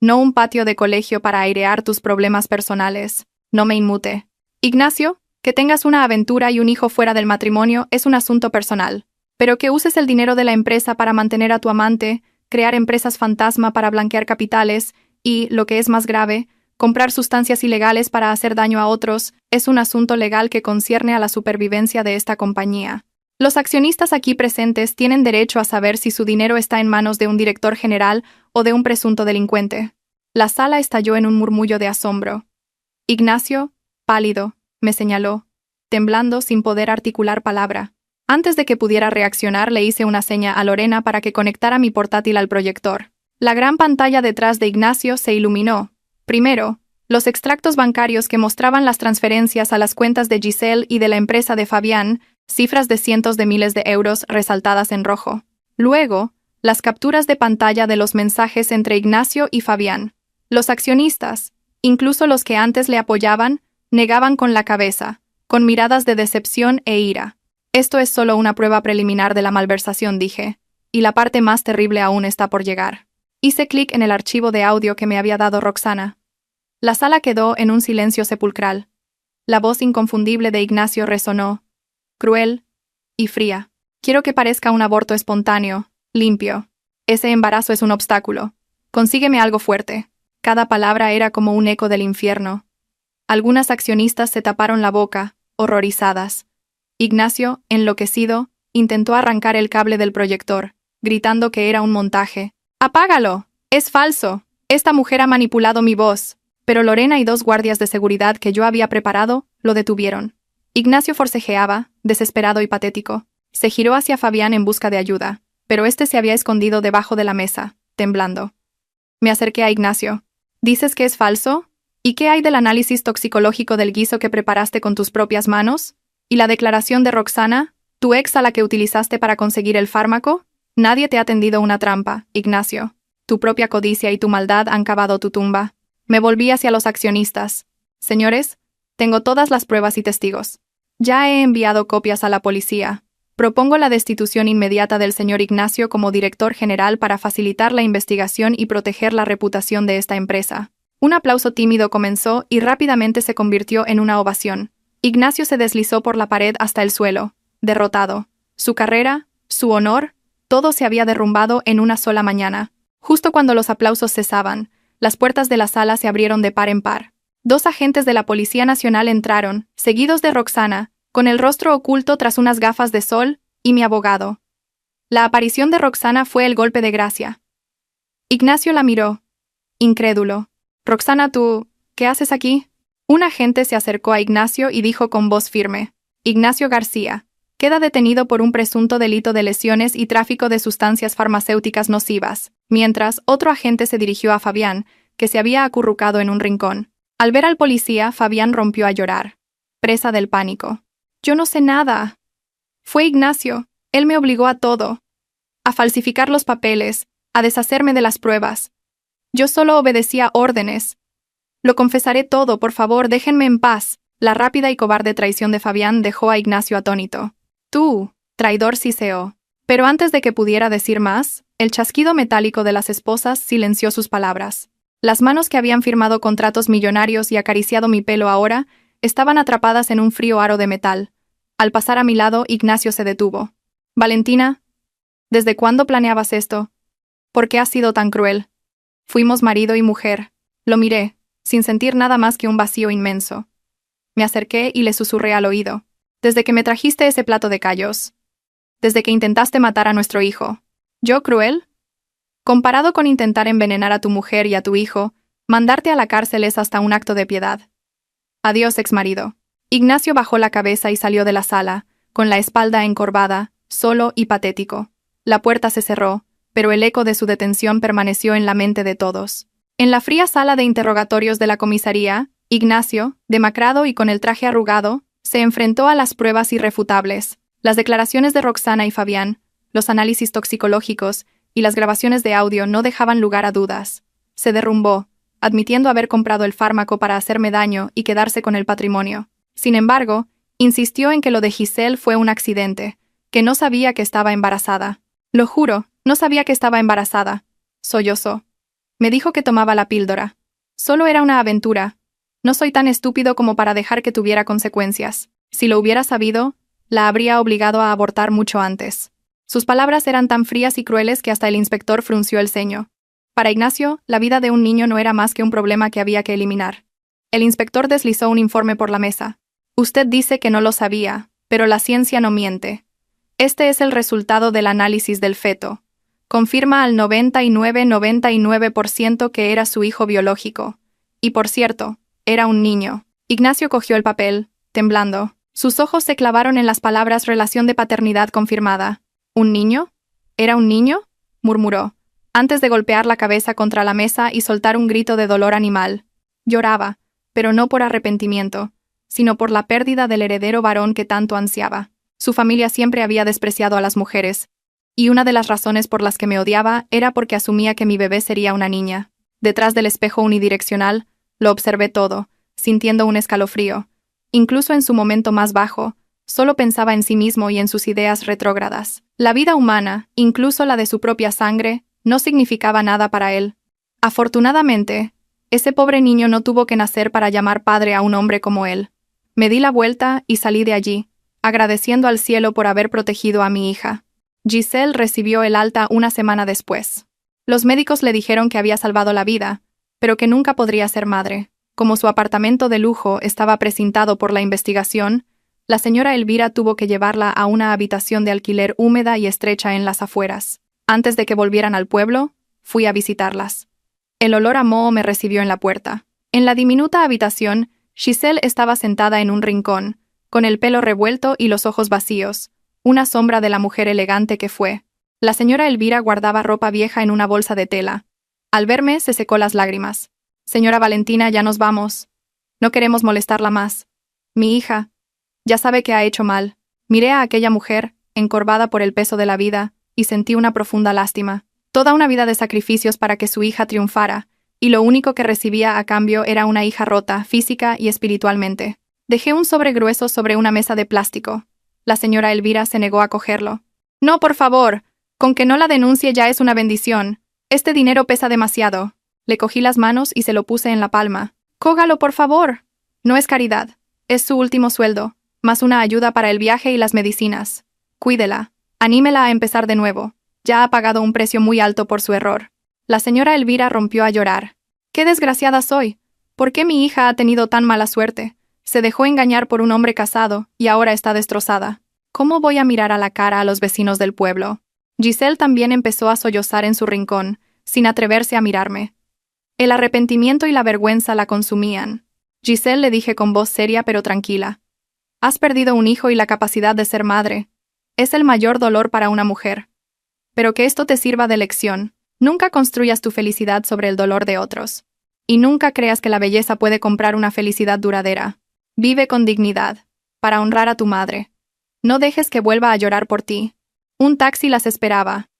no un patio de colegio para airear tus problemas personales. No me inmute. Ignacio, que tengas una aventura y un hijo fuera del matrimonio es un asunto personal, pero que uses el dinero de la empresa para mantener a tu amante, crear empresas fantasma para blanquear capitales y, lo que es más grave, Comprar sustancias ilegales para hacer daño a otros es un asunto legal que concierne a la supervivencia de esta compañía. Los accionistas aquí presentes tienen derecho a saber si su dinero está en manos de un director general o de un presunto delincuente. La sala estalló en un murmullo de asombro. Ignacio, pálido, me señaló, temblando sin poder articular palabra. Antes de que pudiera reaccionar, le hice una seña a Lorena para que conectara mi portátil al proyector. La gran pantalla detrás de Ignacio se iluminó. Primero, los extractos bancarios que mostraban las transferencias a las cuentas de Giselle y de la empresa de Fabián, cifras de cientos de miles de euros resaltadas en rojo. Luego, las capturas de pantalla de los mensajes entre Ignacio y Fabián. Los accionistas, incluso los que antes le apoyaban, negaban con la cabeza, con miradas de decepción e ira. Esto es solo una prueba preliminar de la malversación, dije, y la parte más terrible aún está por llegar. Hice clic en el archivo de audio que me había dado Roxana. La sala quedó en un silencio sepulcral. La voz inconfundible de Ignacio resonó, cruel y fría. Quiero que parezca un aborto espontáneo, limpio. Ese embarazo es un obstáculo. Consígueme algo fuerte. Cada palabra era como un eco del infierno. Algunas accionistas se taparon la boca, horrorizadas. Ignacio, enloquecido, intentó arrancar el cable del proyector, gritando que era un montaje. ¡Apágalo! ¡Es falso! Esta mujer ha manipulado mi voz. Pero Lorena y 2 guardias de seguridad que yo había preparado lo detuvieron. Ignacio forcejeaba, desesperado y patético. Se giró hacia Fabián en busca de ayuda, pero este se había escondido debajo de la mesa, temblando. Me acerqué a Ignacio. ¿Dices que es falso? ¿Y qué hay del análisis toxicológico del guiso que preparaste con tus propias manos? ¿Y la declaración de Roxana, tu ex a la que utilizaste para conseguir el fármaco? Nadie te ha tendido una trampa, Ignacio. Tu propia codicia y tu maldad han cavado tu tumba. Me volví hacia los accionistas. Señores, tengo todas las pruebas y testigos. Ya he enviado copias a la policía. Propongo la destitución inmediata del señor Ignacio como director general para facilitar la investigación y proteger la reputación de esta empresa. Un aplauso tímido comenzó y rápidamente se convirtió en una ovación. Ignacio se deslizó por la pared hasta el suelo, derrotado. Su carrera, su honor, todo se había derrumbado en una sola mañana. Justo cuando los aplausos cesaban, las puertas de la sala se abrieron de par en par. 2 agentes de la Policía Nacional entraron, seguidos de Roxana, con el rostro oculto tras unas gafas de sol, y mi abogado. La aparición de Roxana fue el golpe de gracia. Ignacio la miró, incrédulo. Roxana, ¿tú qué haces aquí? Un agente se acercó a Ignacio y dijo con voz firme, Ignacio García, queda detenido por un presunto delito de lesiones y tráfico de sustancias farmacéuticas nocivas, mientras otro agente se dirigió a Fabián, que se había acurrucado en un rincón. Al ver al policía, Fabián rompió a llorar, presa del pánico. Yo no sé nada. Fue Ignacio, él me obligó a todo. A falsificar los papeles, a deshacerme de las pruebas. Yo solo obedecía órdenes. Lo confesaré todo, por favor, déjenme en paz. La rápida y cobarde traición de Fabián dejó a Ignacio atónito. Tú, traidor, siseó. Pero antes de que pudiera decir más, el chasquido metálico de las esposas silenció sus palabras. Las manos que habían firmado contratos millonarios y acariciado mi pelo ahora estaban atrapadas en un frío aro de metal. Al pasar a mi lado, Ignacio se detuvo. Valentina, ¿desde cuándo planeabas esto? ¿Por qué has sido tan cruel? Fuimos marido y mujer. Lo miré, sin sentir nada más que un vacío inmenso. Me acerqué y le susurré al oído. Desde que me trajiste ese plato de callos. Desde que intentaste matar a nuestro hijo. ¿Yo cruel? Comparado con intentar envenenar a tu mujer y a tu hijo, mandarte a la cárcel es hasta un acto de piedad. Adiós, exmarido. Ignacio bajó la cabeza y salió de la sala, con la espalda encorvada, solo y patético. La puerta se cerró, pero el eco de su detención permaneció en la mente de todos. En la fría sala de interrogatorios de la comisaría, Ignacio, demacrado y con el traje arrugado, se enfrentó a las pruebas irrefutables, las declaraciones de Roxana y Fabián, los análisis toxicológicos y las grabaciones de audio no dejaban lugar a dudas. Se derrumbó, admitiendo haber comprado el fármaco para hacerme daño y quedarse con el patrimonio. Sin embargo, insistió en que lo de Giselle fue un accidente, que no sabía que estaba embarazada. Lo juro, no sabía que estaba embarazada. Sollozó. Me dijo que tomaba la píldora. Solo era una aventura. No soy tan estúpido como para dejar que tuviera consecuencias. Si lo hubiera sabido, la habría obligado a abortar mucho antes. Sus palabras eran tan frías y crueles que hasta el inspector frunció el ceño. Para Ignacio, la vida de un niño no era más que un problema que había que eliminar. El inspector deslizó un informe por la mesa. Usted dice que no lo sabía, pero la ciencia no miente. Este es el resultado del análisis del feto. Confirma al 99,99% que era su hijo biológico. Y por cierto, era un niño. Ignacio cogió el papel, temblando. Sus ojos se clavaron en las palabras relación de paternidad confirmada. ¿Un niño? ¿Era un niño?, murmuró, antes de golpear la cabeza contra la mesa y soltar un grito de dolor animal. Lloraba, pero no por arrepentimiento, sino por la pérdida del heredero varón que tanto ansiaba. Su familia siempre había despreciado a las mujeres, y una de las razones por las que me odiaba era porque asumía que mi bebé sería una niña. Detrás del espejo unidireccional, lo observé todo, sintiendo un escalofrío. Incluso en su momento más bajo, solo pensaba en sí mismo y en sus ideas retrógradas. La vida humana, incluso la de su propia sangre, no significaba nada para él. Afortunadamente, ese pobre niño no tuvo que nacer para llamar padre a un hombre como él. Me di la vuelta y salí de allí, agradeciendo al cielo por haber protegido a mi hija. Giselle recibió el alta una semana después. Los médicos le dijeron que había salvado la vida, pero que nunca podría ser madre. Como su apartamento de lujo estaba precintado por la investigación, la señora Elvira tuvo que llevarla a una habitación de alquiler húmeda y estrecha en las afueras. Antes de que volvieran al pueblo, fui a visitarlas. El olor a moho me recibió en la puerta. En la diminuta habitación, Giselle estaba sentada en un rincón, con el pelo revuelto y los ojos vacíos, una sombra de la mujer elegante que fue. La señora Elvira guardaba ropa vieja en una bolsa de tela. Al verme, se secó las lágrimas. Señora Valentina, ya nos vamos. No queremos molestarla más. Mi hija, ya sabe que ha hecho mal. Miré a aquella mujer, encorvada por el peso de la vida, y sentí una profunda lástima. Toda una vida de sacrificios para que su hija triunfara, y lo único que recibía a cambio era una hija rota, física y espiritualmente. Dejé un sobre grueso sobre una mesa de plástico. La señora Elvira se negó a cogerlo. No, por favor, con que no la denuncie ya es una bendición. Este dinero pesa demasiado. Le cogí las manos y se lo puse en la palma. Cógalo, por favor. No es caridad. Es su último sueldo, más una ayuda para el viaje y las medicinas. Cuídela. Anímela a empezar de nuevo. Ya ha pagado un precio muy alto por su error. La señora Elvira rompió a llorar. ¡Qué desgraciada soy! ¿Por qué mi hija ha tenido tan mala suerte? Se dejó engañar por un hombre casado y ahora está destrozada. ¿Cómo voy a mirar a la cara a los vecinos del pueblo? Giselle también empezó a sollozar en su rincón, sin atreverse a mirarme. El arrepentimiento y la vergüenza la consumían. Giselle, le dije con voz seria pero tranquila. Has perdido un hijo y la capacidad de ser madre. Es el mayor dolor para una mujer. Pero que esto te sirva de lección. Nunca construyas tu felicidad sobre el dolor de otros. Y nunca creas que la belleza puede comprar una felicidad duradera. Vive con dignidad, para honrar a tu madre. No dejes que vuelva a llorar por ti. Un taxi las esperaba.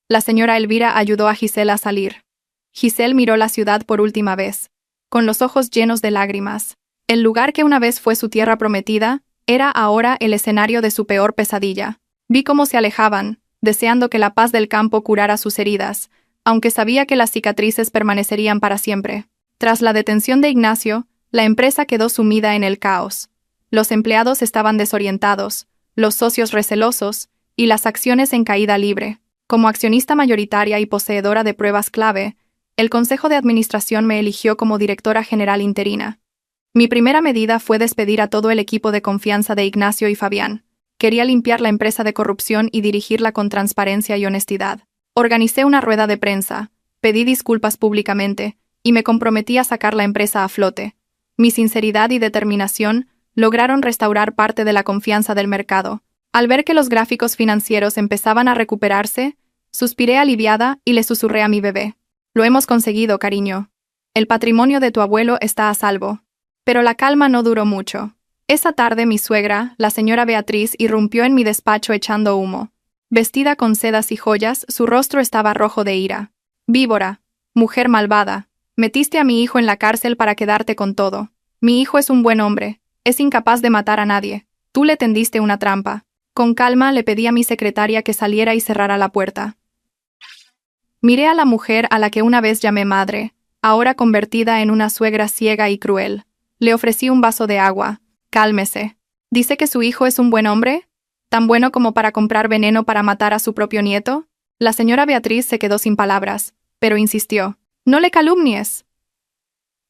La señora Elvira ayudó a Giselle a salir. Giselle miró la ciudad por última vez, con los ojos llenos de lágrimas. El lugar que una vez fue su tierra prometida, era ahora el escenario de su peor pesadilla. Vi cómo se alejaban, deseando que la paz del campo curara sus heridas, aunque sabía que las cicatrices permanecerían para siempre. Tras la detención de Ignacio, la empresa quedó sumida en el caos. Los empleados estaban desorientados, los socios recelosos, y las acciones en caída libre. Como accionista mayoritaria y poseedora de pruebas clave, el Consejo de Administración me eligió como directora general interina. Mi primera medida fue despedir a todo el equipo de confianza de Ignacio y Fabián. Quería limpiar la empresa de corrupción y dirigirla con transparencia y honestidad. Organicé una rueda de prensa, pedí disculpas públicamente, y me comprometí a sacar la empresa a flote. Mi sinceridad y determinación lograron restaurar parte de la confianza del mercado. Al ver que los gráficos financieros empezaban a recuperarse, suspiré aliviada y le susurré a mi bebé. Lo hemos conseguido, cariño. El patrimonio de tu abuelo está a salvo. Pero la calma no duró mucho. Esa tarde mi suegra, la señora Beatriz, irrumpió en mi despacho echando humo. Vestida con sedas y joyas, su rostro estaba rojo de ira. Víbora, mujer malvada, metiste a mi hijo en la cárcel para quedarte con todo. Mi hijo es un buen hombre, es incapaz de matar a nadie. Tú le tendiste una trampa. Con calma le pedí a mi secretaria que saliera y cerrara la puerta. Miré a la mujer a la que una vez llamé madre, ahora convertida en una suegra ciega y cruel. Le ofrecí un vaso de agua. Cálmese. ¿Dice que su hijo es un buen hombre? ¿Tan bueno como para comprar veneno para matar a su propio nieto? La señora Beatriz se quedó sin palabras, pero insistió. «No le calumnies».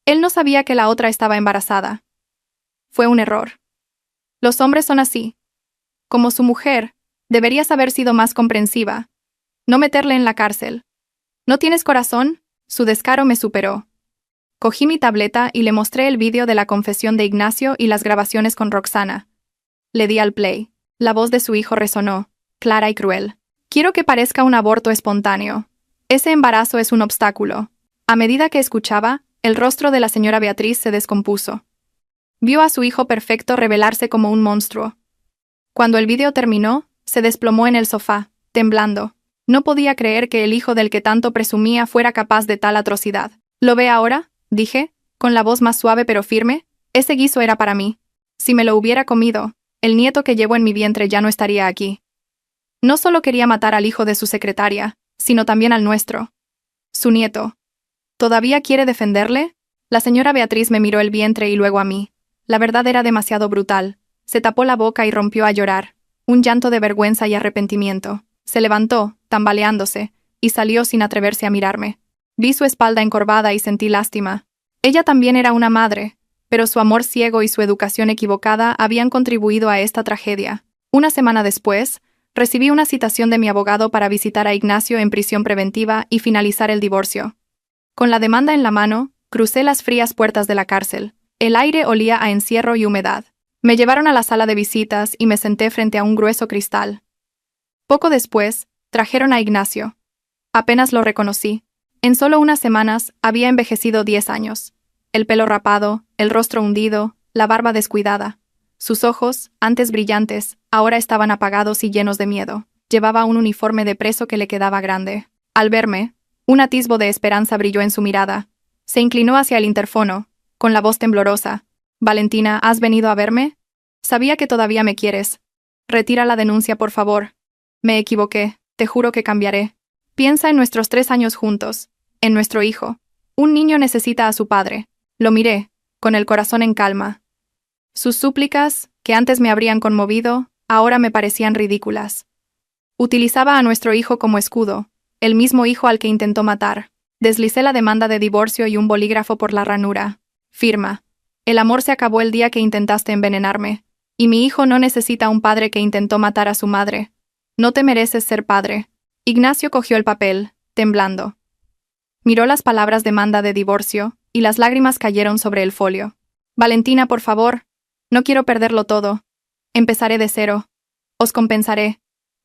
Él no sabía que la otra estaba embarazada. Fue un error. Los hombres son así. Como su mujer, deberías haber sido más comprensiva. No meterle en la cárcel. ¿No tienes corazón? Su descaro me superó. Cogí mi tableta y le mostré el vídeo de la confesión de Ignacio y las grabaciones con Roxana. Le di al play. La voz de su hijo resonó, clara y cruel. «Quiero que parezca un aborto espontáneo. Ese embarazo es un obstáculo». A medida que escuchaba, el rostro de la señora Beatriz se descompuso. Vio a su hijo perfecto revelarse como un monstruo. Cuando el vídeo terminó, se desplomó en el sofá, temblando. No podía creer que el hijo del que tanto presumía fuera capaz de tal atrocidad. «¿Lo ve ahora?», dije, con la voz más suave pero firme. «Ese guiso era para mí. Si me lo hubiera comido, el nieto que llevo en mi vientre ya no estaría aquí». No solo quería matar al hijo de su secretaria, sino también al nuestro. Su nieto. ¿Todavía quiere defenderle? La señora Beatriz me miró el vientre y luego a mí. La verdad era demasiado brutal. Se tapó la boca y rompió a llorar. Un llanto de vergüenza y arrepentimiento. Se levantó, tambaleándose, y salió sin atreverse a mirarme. Vi su espalda encorvada y sentí lástima. Ella también era una madre, pero su amor ciego y su educación equivocada habían contribuido a esta tragedia. Una semana después, recibí una citación de mi abogado para visitar a Ignacio en prisión preventiva y finalizar el divorcio. Con la demanda en la mano, crucé las frías puertas de la cárcel. El aire olía a encierro y humedad. Me llevaron a la sala de visitas y me senté frente a un grueso cristal. Poco después, trajeron a Ignacio. Apenas lo reconocí. En solo unas semanas había envejecido 10 años. El pelo rapado, el rostro hundido, la barba descuidada. Sus ojos, antes brillantes, ahora estaban apagados y llenos de miedo. Llevaba un uniforme de preso que le quedaba grande. Al verme, un atisbo de esperanza brilló en su mirada. Se inclinó hacia el interfono, con la voz temblorosa. «Valentina, ¿has venido a verme? Sabía que todavía me quieres. Retira la denuncia, por favor. Me equivoqué, te juro que cambiaré. Piensa en nuestros 3 años juntos, en nuestro hijo. Un niño necesita a su padre». Lo miré, con el corazón en calma. Sus súplicas, que antes me habrían conmovido, ahora me parecían ridículas. Utilizaba a nuestro hijo como escudo, el mismo hijo al que intentó matar. Deslicé la demanda de divorcio y un bolígrafo por la ranura. Firma. El amor se acabó el día que intentaste envenenarme. Y mi hijo no necesita un padre que intentó matar a su madre. No te mereces ser padre. Ignacio cogió el papel, temblando. Miró las palabras demanda de divorcio, y las lágrimas cayeron sobre el folio. «Valentina, por favor. No quiero perderlo todo. Empezaré de cero. Os compensaré.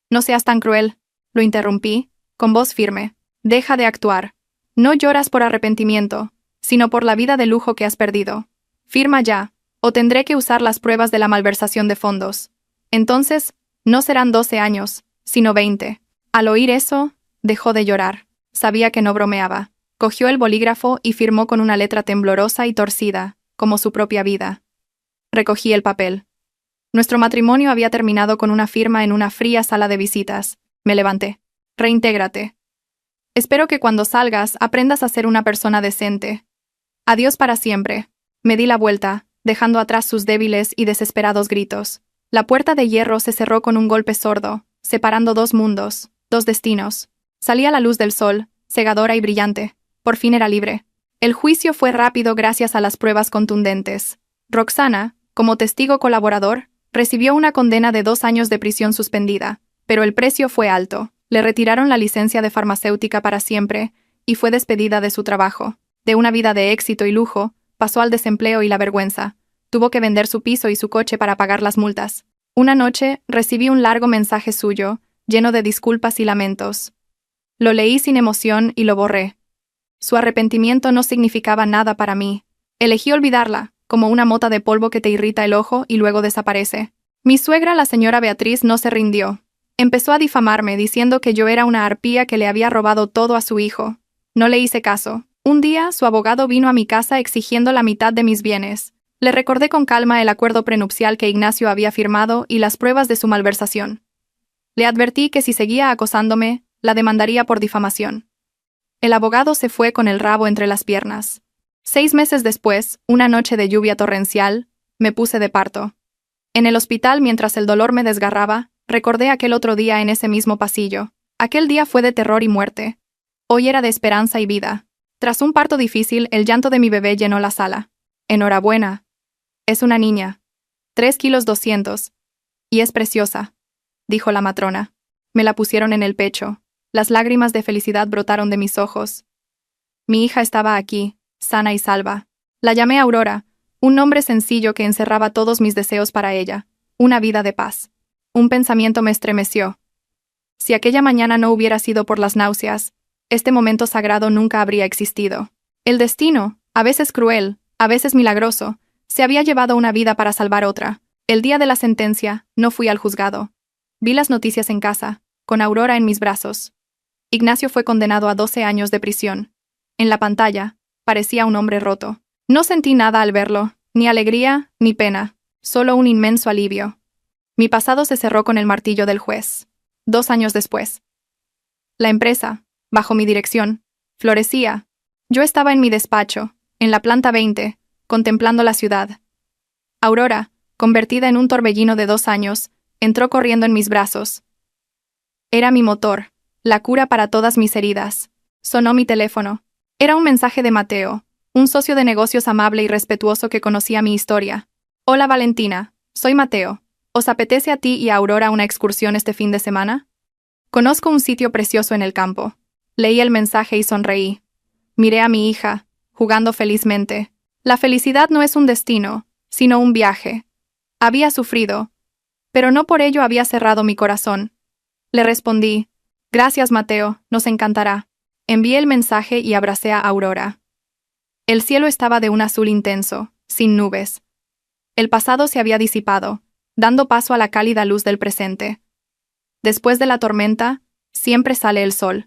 No seas tan cruel», lo interrumpí, con voz firme. «Deja de actuar. No lloras por arrepentimiento, sino por la vida de lujo que has perdido. Firma ya, o tendré que usar las pruebas de la malversación de fondos. Entonces, no serán 12 años, sino 20. Al oír eso, dejó de llorar. Sabía que no bromeaba. Cogió el bolígrafo y firmó con una letra temblorosa y torcida, como su propia vida. Recogí el papel. Nuestro matrimonio había terminado con una firma en una fría sala de visitas. Me levanté. «Reintégrate. Espero que cuando salgas aprendas a ser una persona decente. Adiós para siempre». Me di la vuelta, dejando atrás sus débiles y desesperados gritos. La puerta de hierro se cerró con un golpe sordo, separando 2 mundos, 2 destinos. Salía la luz del sol, cegadora y brillante. Por fin era libre. El juicio fue rápido gracias a las pruebas contundentes. Roxana, como testigo colaborador, recibió una condena de 2 años de prisión suspendida, pero el precio fue alto. Le retiraron la licencia de farmacéutica para siempre, y fue despedida de su trabajo. De una vida de éxito y lujo, pasó al desempleo y la vergüenza. Tuvo que vender su piso y su coche para pagar las multas. Una noche, recibí un largo mensaje suyo, lleno de disculpas y lamentos. Lo leí sin emoción y lo borré. Su arrepentimiento no significaba nada para mí. Elegí olvidarla, como una mota de polvo que te irrita el ojo y luego desaparece. Mi suegra, la señora Beatriz, no se rindió. Empezó a difamarme diciendo que yo era una arpía que le había robado todo a su hijo. No le hice caso. Un día, su abogado vino a mi casa exigiendo la mitad de mis bienes. Le recordé con calma el acuerdo prenupcial que Ignacio había firmado y las pruebas de su malversación. Le advertí que si seguía acosándome, la demandaría por difamación. El abogado se fue con el rabo entre las piernas. 6 meses después, una noche de lluvia torrencial, me puse de parto. En el hospital, mientras el dolor me desgarraba, recordé aquel otro día en ese mismo pasillo. Aquel día fue de terror y muerte. Hoy era de esperanza y vida. Tras un parto difícil, el llanto de mi bebé llenó la sala. Enhorabuena. Es una niña. 3,2 kilos. Y es preciosa, dijo la matrona. Me la pusieron en el pecho. Las lágrimas de felicidad brotaron de mis ojos. Mi hija estaba aquí, sana y salva. La llamé Aurora, un nombre sencillo que encerraba todos mis deseos para ella, una vida de paz. Un pensamiento me estremeció. Si aquella mañana no hubiera sido por las náuseas, este momento sagrado nunca habría existido. El destino, a veces cruel, a veces milagroso, se había llevado una vida para salvar otra. El día de la sentencia, no fui al juzgado. Vi las noticias en casa, con Aurora en mis brazos. Ignacio fue condenado a 12 años de prisión. En la pantalla, parecía un hombre roto. No sentí nada al verlo, ni alegría, ni pena, solo un inmenso alivio. Mi pasado se cerró con el martillo del juez. 2 años después. La empresa, bajo mi dirección, florecía. Yo estaba en mi despacho, en la planta 20, contemplando la ciudad. Aurora, convertida en un torbellino de 2 años, entró corriendo en mis brazos. Era mi motor, la cura para todas mis heridas. Sonó mi teléfono. Era un mensaje de Mateo, un socio de negocios amable y respetuoso que conocía mi historia. Hola Valentina, soy Mateo. ¿Os apetece a ti y a Aurora una excursión este fin de semana? Conozco un sitio precioso en el campo. Leí el mensaje y sonreí. Miré a mi hija, jugando felizmente. La felicidad no es un destino, sino un viaje. Había sufrido, pero no por ello había cerrado mi corazón. Le respondí, gracias Mateo, nos encantará. Envié el mensaje y abracé a Aurora. El cielo estaba de un azul intenso, sin nubes. El pasado se había disipado, dando paso a la cálida luz del presente. Después de la tormenta, siempre sale el sol.